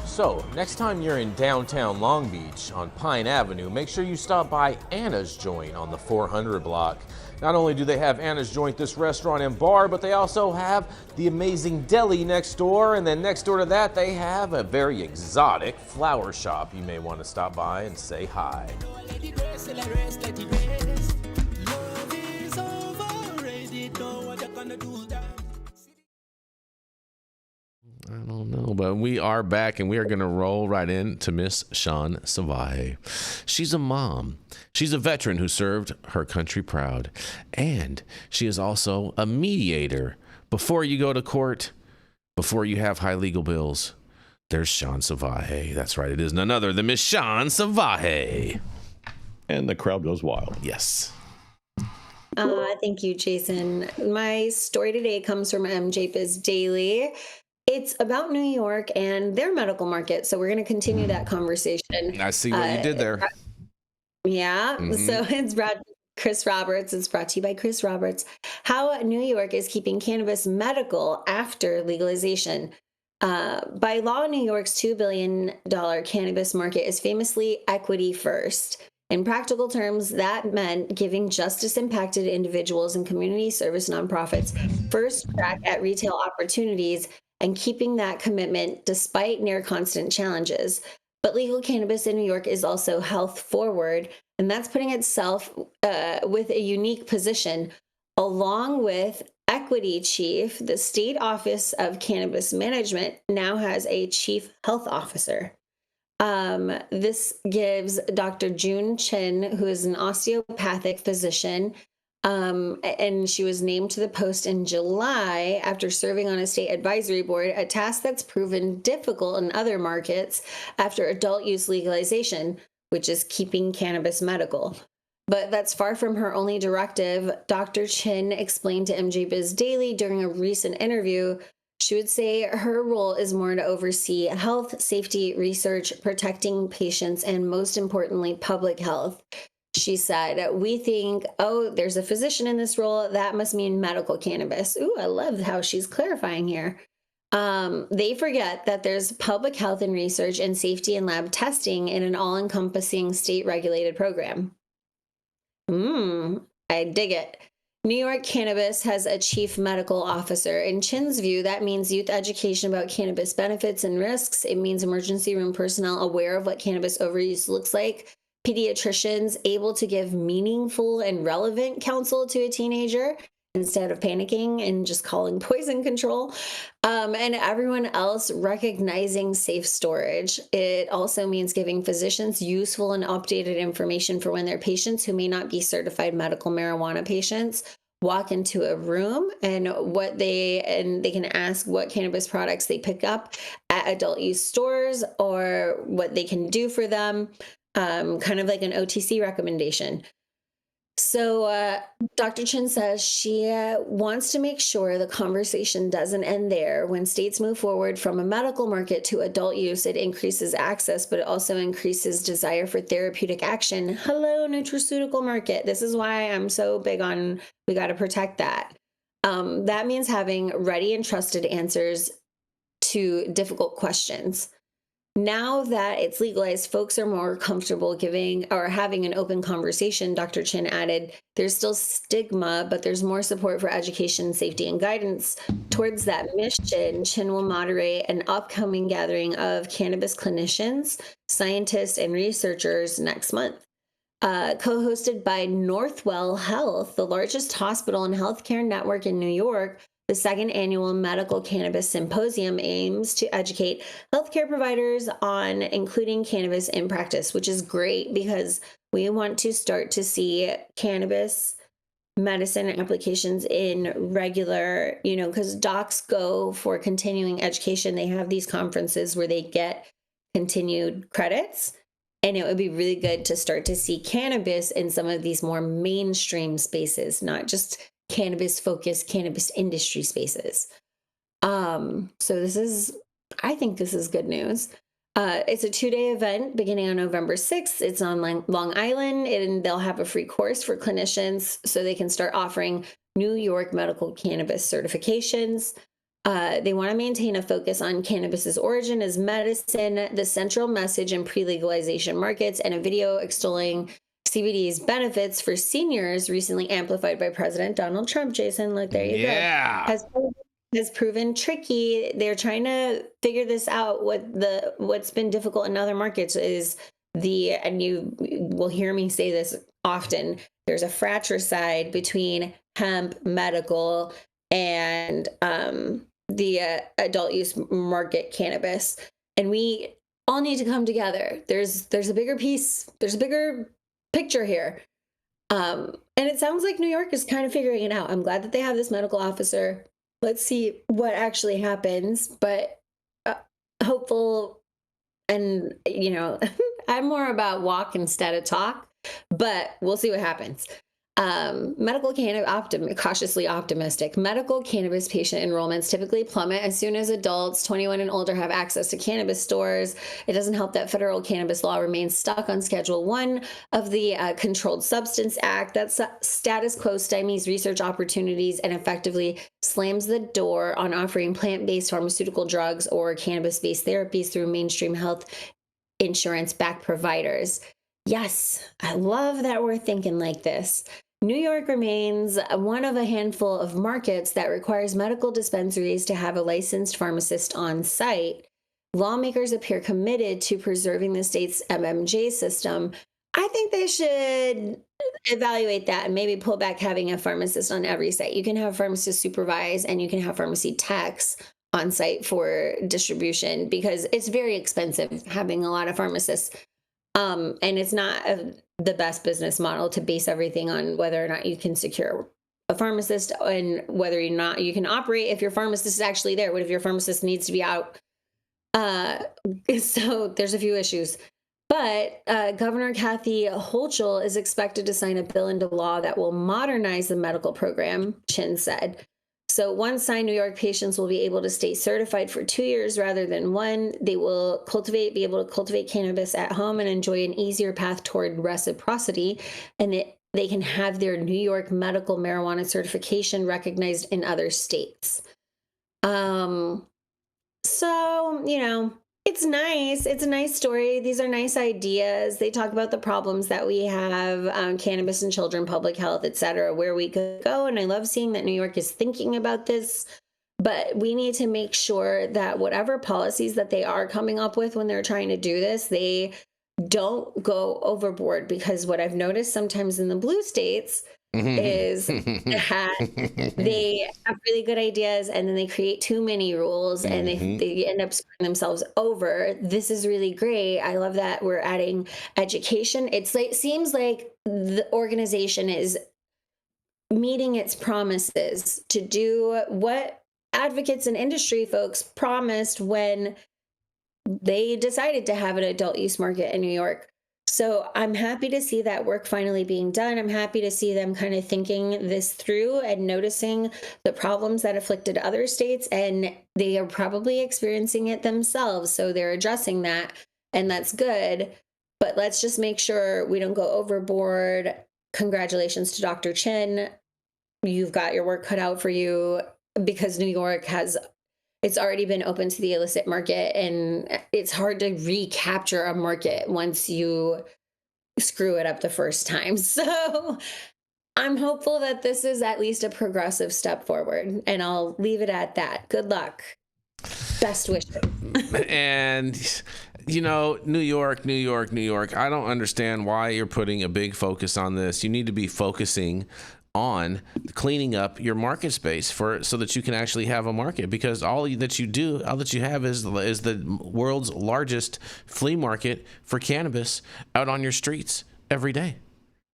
So, next time you're in downtown Long Beach on Pine Avenue, make sure you stop by Anna's Joint on the 400 block. Not only do they have Anna's Joint, this restaurant and bar, but they also have the amazing deli next door, and then next door to that, they have a very exotic flower shop. You may want to stop by and say hi. I don't know, but we are back, and we are going to roll right into Miss Shaun Salvaje. She's a mom. She's a veteran who served her country proud, and she is also a mediator. Before you go to court, before you have high legal bills, there's Shaun Salvaje. That's right, it is none other than Miss Shaun Salvaje. And the crowd goes wild. Yes. Thank you, Jason. My story today comes from MJ Biz Daily. It's about New York and their medical market. So we're going to continue that conversation. I see what you did there. Yeah. So it's brought Chris Roberts. It's brought to you by Chris Roberts. How New York is keeping cannabis medical after legalization. By law, New York's $2 billion cannabis market is famously equity first. In practical terms, that meant giving justice-impacted individuals and community service nonprofits first crack at retail opportunities and keeping that commitment despite near constant challenges. But legal cannabis in New York is also health forward, and that's putting itself with a unique position. Along with Equity Chief, the State Office of Cannabis Management now has a Chief Health Officer. This gives Dr. June Chin, who is an osteopathic physician, and she was named to the post in July after serving on a state advisory board, a task that's proven difficult in other markets after adult use legalization, which is keeping cannabis medical. But that's far from her only directive. Dr. Chin explained to MJ Biz Daily during a recent interview, she would say her role is more to oversee health, safety, research, protecting patients, and most importantly, public health. She said, we think, there's a physician in this role. That must mean medical cannabis. Ooh, I love how she's clarifying here. They forget that there's public health and research and safety and lab testing in an all-encompassing state-regulated program. I dig it. New York Cannabis has a chief medical officer. In Chin's view, that means youth education about cannabis benefits and risks. It means emergency room personnel aware of what cannabis overuse looks like, pediatricians able to give meaningful and relevant counsel to a teenager instead of panicking and just calling poison control, and everyone else recognizing safe storage. It also means giving physicians useful and updated information for when their patients who may not be certified medical marijuana patients walk into a room, and they can ask what cannabis products they pick up at adult use stores or what they can do for them, kind of like an OTC recommendation. So Dr. Chin says she wants to make sure the conversation doesn't end there. When states move forward from a medical market to adult use, it increases access, but it also increases desire for therapeutic action. Hello, nutraceutical market. This is why I'm so big on we got to protect that. That means having ready and trusted answers to difficult questions. Now that it's legalized, folks are more comfortable giving or having an open conversation. Dr. Chin added, there's still stigma, but there's more support for education, safety, and guidance. Towards that mission, Chin will moderate an upcoming gathering of cannabis clinicians, scientists, and researchers next month. Co-hosted by Northwell Health, the largest hospital and healthcare network in New York, the second annual Medical Cannabis Symposium aims to educate healthcare providers on including cannabis in practice, which is great because we want to start to see cannabis medicine applications in regular, because docs go for continuing education. They have these conferences where they get continued credits. And it would be really good to start to see cannabis in some of these more mainstream spaces, not just cannabis-focused cannabis industry spaces. So I think this is good news. It's a 2-day event beginning on November 6th. It's on Long Island, and they'll have a free course for clinicians so they can start offering New York medical cannabis certifications. They want to maintain a focus on cannabis's origin as medicine, the central message in pre-legalization markets, and a video extolling CBD's benefits for seniors, recently amplified by President Donald Trump. Jason, look, there you go. Has proven tricky. They're trying to figure this out. What's been difficult in other markets is and you will hear me say this often, there's a fratricide between hemp, medical, and the adult use market cannabis. And we all need to come together. There's a bigger piece. There's a bigger picture here. And it sounds like New York is kind of figuring it out. I'm glad that they have this medical officer. Let's see what actually happens, but hopeful. And, I'm more about walk instead of talk, but we'll see what happens. Medical cannabis, cautiously optimistic. Medical cannabis patient enrollments typically plummet as soon as adults 21 and older have access to cannabis stores. It doesn't help that federal cannabis law remains stuck on Schedule 1 of the Controlled Substance Act. That status quo stymies research opportunities and effectively slams the door on offering plant-based pharmaceutical drugs or cannabis-based therapies through mainstream health insurance-backed providers. Yes, I love that we're thinking like this. New York remains one of a handful of markets that requires medical dispensaries to have a licensed pharmacist on site. Lawmakers appear committed to preserving the state's MMJ system. I think they should evaluate that and maybe pull back having a pharmacist on every site. You can have pharmacists supervise and you can have pharmacy techs on site for distribution because it's very expensive having a lot of pharmacists. And it's not the best business model to base everything on whether or not you can secure a pharmacist and whether or not you can operate if your pharmacist is actually there. What if your pharmacist needs to be out? So there's a few issues. But Governor Kathy Hochul is expected to sign a bill into law that will modernize the medical program, Chin said. So once signed, New York patients will be able to stay certified for 2 years rather than 1. They will be able to cultivate cannabis at home and enjoy an easier path toward reciprocity. And they can have their New York medical marijuana certification recognized in other states. So, it's nice. It's a nice story. These are nice ideas. They talk about the problems that we have, cannabis and children, public health, et cetera, where we could go. And I love seeing that New York is thinking about this, but we need to make sure that whatever policies that they are coming up with when they're trying to do this, they don't go overboard, because what I've noticed sometimes in the blue states is that they have really good ideas and then they create too many rules and they end up screwing themselves over. This is really great. I love that we're adding education. It's like, seems like the organization is meeting its promises to do what advocates and industry folks promised when they decided to have an adult use market in New York. So I'm happy to see that work finally being done. I'm happy to see them kind of thinking this through and noticing the problems that afflicted other states, and they are probably experiencing it themselves. So they're addressing that, and that's good. But let's just make sure we don't go overboard. Congratulations to Dr. Chin. You've got your work cut out for you, because New York it's already been open to the illicit market, and it's hard to recapture a market once you screw it up the first time. So I'm hopeful that this is at least a progressive step forward, and I'll leave it at that. Good luck. Best wishes. And New York, I don't understand why you're putting a big focus on this. You need to be focusing on cleaning up your market space so that you can actually have a market, because all that you have is the world's largest flea market for cannabis out on your streets every day.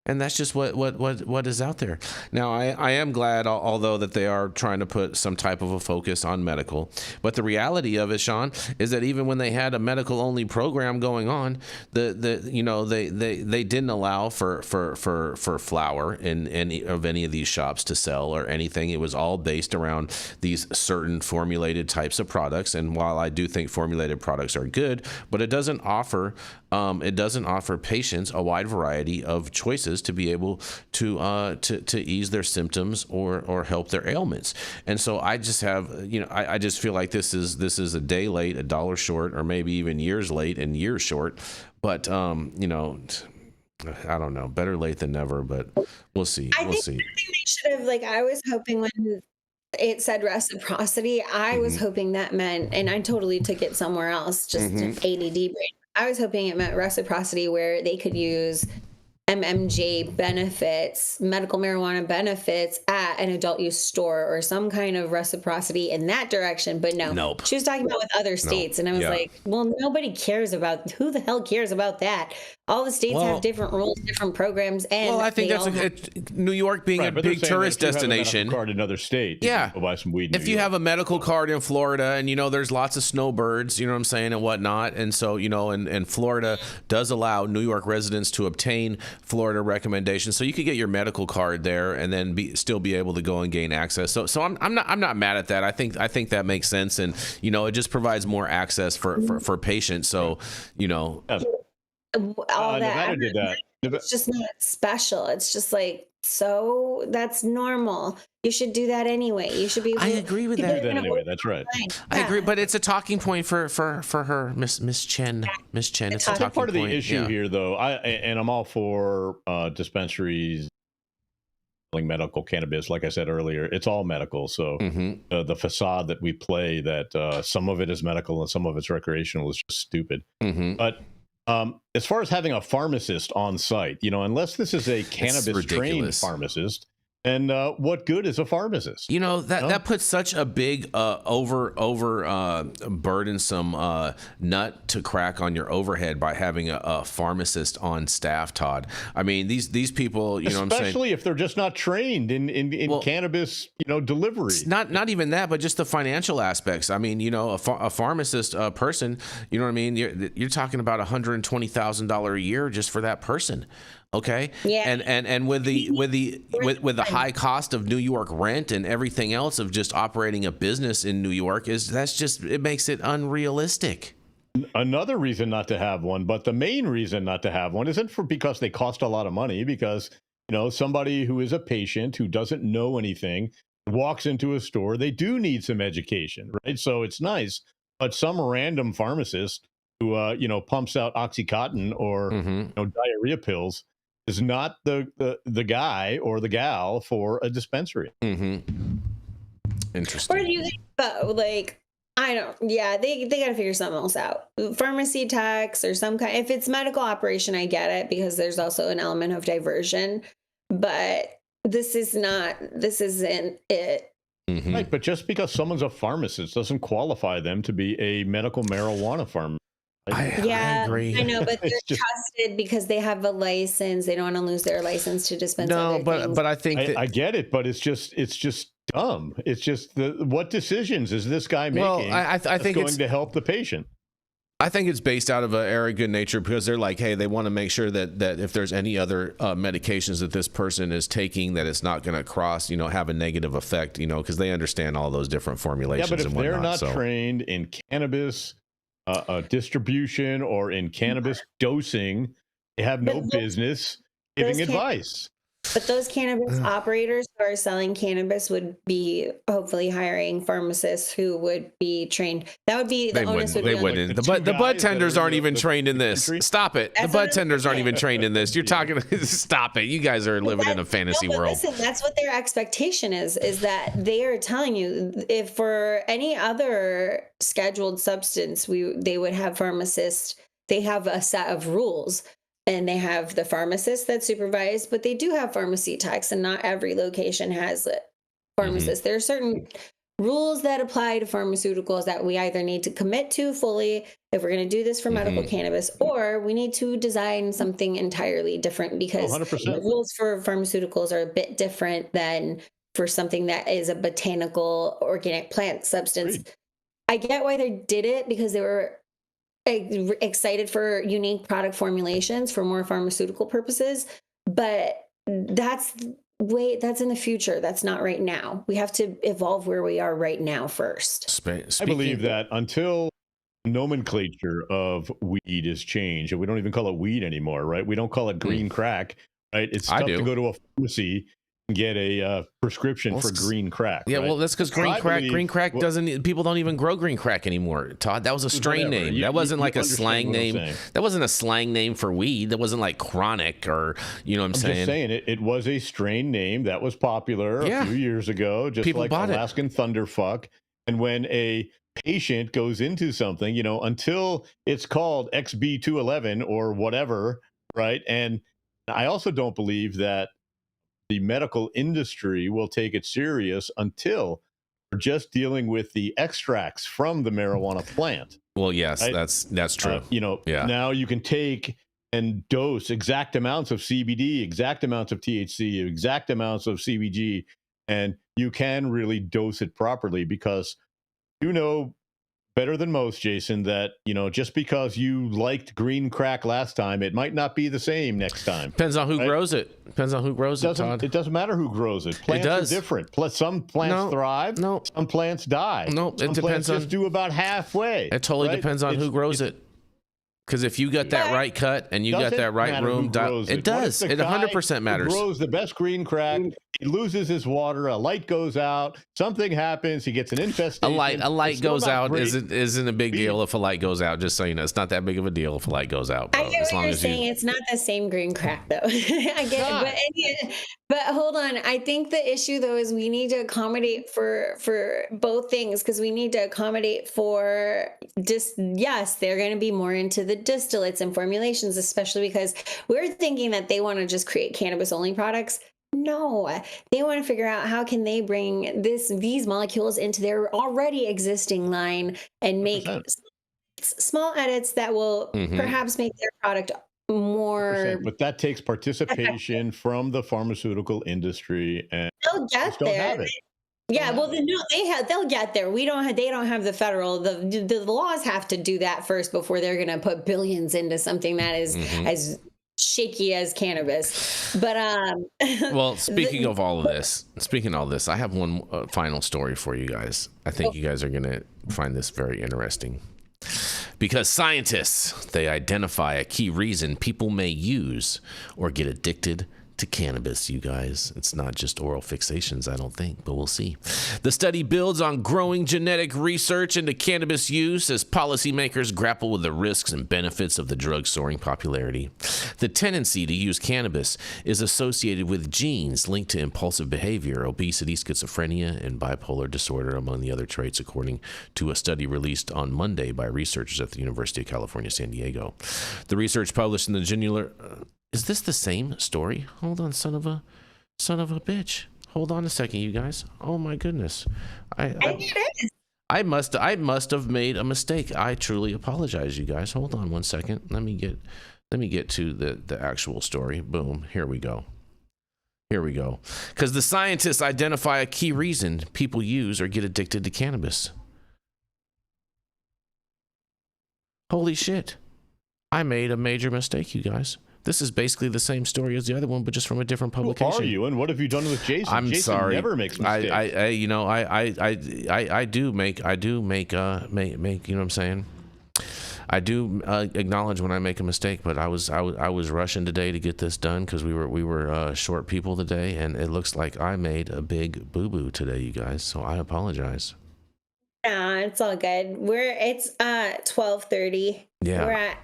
And that's just what is out there. Now, I am glad, although, that they are trying to put some type of a focus on medical. But the reality of it, Shaun, is that even when they had a medical only program going on, they didn't allow for flower in any of these shops to sell or anything. It was all based around these certain formulated types of products. And while I do think formulated products are good, but it doesn't offer patients a wide variety of choices to be able to ease their symptoms or help their ailments. And so I just have, I just feel like this is a day late, a dollar short, or maybe even years late and years short. But I don't know, better late than never, but we'll see. I think they should have, I was hoping when it said reciprocity, I was hoping that meant, and I totally took it somewhere else, just ADD brain. I was hoping it meant reciprocity, where they could use MMJ benefits, medical marijuana benefits, at an adult use store, or some kind of reciprocity in that direction. But no, nope. She was talking about with other states. And I was like, well, nobody cares about, who the hell cares about that? All the states have different rules, different programs. And I think that's New York being a big tourist destination. You have a card in another state. You can go buy some weed. If you have a medical card in Florida, and there's lots of snowbirds, what I'm saying, and whatnot, and so and Florida does allow New York residents to obtain Florida recommendations, so you could get your medical card there and then still be able to go and gain access. So I'm not mad at that. I think that makes sense, and it just provides more access for patients. So all that. Nevada did that. It's just not special. It's just so that's normal. You should do that anyway. You should be able I agree with that. Anyway, that's right. I agree, but it's a talking point for her, Miss Chen. Miss Chen, it's a talking part of the point. issue here, though. I'm all for dispensaries selling medical cannabis. Like I said earlier, it's all medical. So the facade that we play that some of it is medical and some of it's recreational is just stupid. But as far as having a pharmacist on site, unless this is a cannabis trained pharmacist, and what good is a pharmacist? That puts such a big burdensome nut to crack on your overhead by having a pharmacist on staff, Todd. I mean, these people, especially if they're just not trained in cannabis, delivery. Not even that, but just the financial aspects. I mean, a pharmacist person, you're talking about $120,000 a year just for that person. Okay. Yeah. And with the high cost of New York rent and everything else of just operating a business in New York, it makes it unrealistic. Another reason not to have one, but the main reason not to have one isn't because they cost a lot of money, because somebody who is a patient who doesn't know anything walks into a store, they do need some education, right? So it's nice, but some random pharmacist who pumps out OxyContin or diarrhea pills is not the guy or the gal for a dispensary. Interesting. Or do you think about they got to figure something else out. Pharmacy tax or some kind. If it's medical operation, I get it, because there's also an element of diversion. But this isn't it. Mm-hmm. Right, but just because someone's a pharmacist doesn't qualify them to be a medical marijuana pharmacist. I agree. I know, but they're trusted because they have a license. They don't want to lose their license to dispense. No, but I think I get it, but it's just dumb. It's just what decisions is this guy making? Well, I think it's going to help the patient. I think it's based out of an arrogant nature, because they're like, hey, they want to make sure that if there's any other medications that this person is taking, that it's not going to cross, have a negative effect, because they understand all those different formulations. Yeah, but if and whatnot, they're not trained in cannabis distribution or in cannabis dosing, they have no business giving advice. But those cannabis operators who are selling cannabis would be hopefully hiring pharmacists who would be trained. That would be the onus. They wouldn't. The bud tenders aren't even trained in this. Stop it. The bud tenders aren't even trained in this. You're talking. Stop it. You guys are living in a fantasy world. Listen, that's what their expectation is that they are telling you, if for any other scheduled substance, they would have pharmacists. They have a set of rules. And they have the pharmacists that supervise, but they do have pharmacy techs, and not every location has pharmacists. There are certain rules that apply to pharmaceuticals that we either need to commit to fully if we're going to do this for medical cannabis, or we need to design something entirely different, because the rules for pharmaceuticals are a bit different than for something that is a botanical organic plant substance. Great. I get why they did it, because they were excited for unique product formulations for more pharmaceutical purposes, but that's in the future. That's not right now. We have to evolve where we are right now first. I believe that until nomenclature of weed is changed, and we don't even call it weed anymore, right? We don't call it green crack, right? It's tough to go to a pharmacy and get a prescription for green crack. Yeah, right? well, that's because green crack doesn't. People don't even grow green crack anymore. Todd, that was a strain name. That wasn't like a slang name. That wasn't a slang name for weed. That wasn't like chronic, or I'm saying. Just saying it was a strain name that was popular a few years ago, just people like Alaskan Thunderfuck. And when a patient goes into something, until it's called XB211 or whatever, right? And I also don't believe that the medical industry will take it serious until we're just dealing with the extracts from the marijuana plant. Well, yes, right? That's true. Now you can take and dose exact amounts of CBD, exact amounts of THC, exact amounts of CBG, and you can really dose it properly, because better than most, Jason, that just because you liked green crack last time, it might not be the same next time. Depends on who grows it. Depends on who grows it, Todd. It doesn't matter who grows it. Plants are different. Some plants thrive. No. Some plants die. No, it depends on. Just do about halfway. It totally depends on who grows it. Because if you got that right cut and you got that right room, it does. It 100% matters. He grows the best green crack. He loses his water. A light goes out. Something happens. He gets an infestation. A light goes out isn't a big deal if a light goes out. Just so you know, it's not that big of a deal if a light goes out. I get what you're saying. It's not the same green crack, though. I get it. But hold on. I think the issue, though, is we need to accommodate for both things, because we need to accommodate for yes, they're going to be more into the distillates and formulations, especially because we're thinking that they want to just create cannabis only products. No, they want to figure out how can they bring these molecules into their already existing line and make small edits that will perhaps make their product more. But that takes participation from the pharmaceutical industry, and they'll get there. Yeah, well, they'll get there. They don't have the federal. The laws have to do that first before they're going to put billions into something that is as shaky as cannabis. But well, speaking of all this, I have one final story for you guys. I think you guys are going to find this very interesting, because scientists, they identify a key reason people may use or get addicted to cannabis, you guys. It's not just oral fixations, I don't think, but we'll see. The study builds on growing genetic research into cannabis use as policymakers grapple with the risks and benefits of the drug's soaring popularity. The tendency to use cannabis is associated with genes linked to impulsive behavior, obesity, schizophrenia, and bipolar disorder, among the other traits, according to a study released on Monday by researchers at the University of California, San Diego. The research published in the Genular... is this the same story? Hold on, son of a bitch. Hold on a second, you guys. Oh my goodness. I must have made a mistake. I truly apologize, you guys. Hold on one second. Let me get to the actual story. Boom. Here we go. Because the scientists identify a key reason people use or get addicted to cannabis. Holy shit. I made a major mistake, you guys. This is basically the same story as the other one, but just from a different publication. Who are you, and what have you done with Jason? I'm Jason sorry. Never makes mistakes. I do make. You know what I'm saying? I do acknowledge when I make a mistake, but I was rushing today to get this done because we were short people today, and it looks like I made a big boo boo today, you guys. So I apologize. It's all good. It's 12:30. Yeah.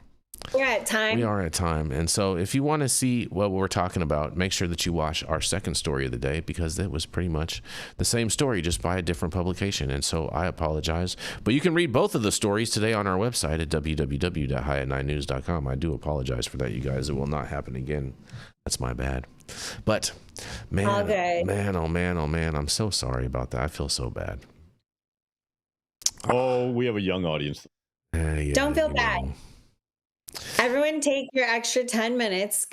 We're at time. We are at time. And so if you want to see what we're talking about, make sure that you watch our second story of the day, because it was pretty much the same story, just by a different publication. And so I apologize. But you can read both of the stories today on our website at www.highat9news.com. I do apologize for that, you guys. It will not happen again. That's my bad. But man, oh man, I'm so sorry about that. I feel so bad. Oh, we have a young audience. Yeah, don't feel bad. Everyone take your extra 10 minutes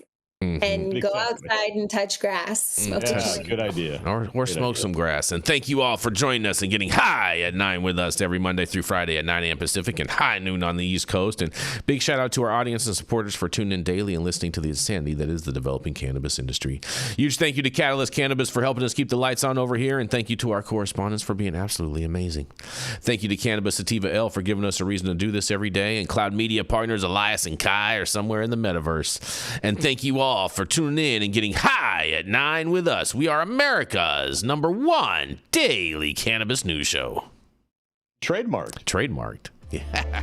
and go outside and touch grass. Smoke good idea. Or smoke some grass. And thank you all for joining us and getting high at 9 with us every Monday through Friday at 9 a.m. Pacific and high noon on the East Coast. And big shout out to our audience and supporters for tuning in daily and listening to the insanity that is the developing cannabis industry. Huge thank you to Catalyst Cannabis for helping us keep the lights on over here. And thank you to our correspondents for being absolutely amazing. Thank you to Cannabis Sativa L for giving us a reason to do this every day. And Cloud Media partners Elias and Kai are somewhere in the metaverse. And thank you all for tuning in and getting high at 9 with us. We are America's #1 daily cannabis news show. Trademarked. Yeah.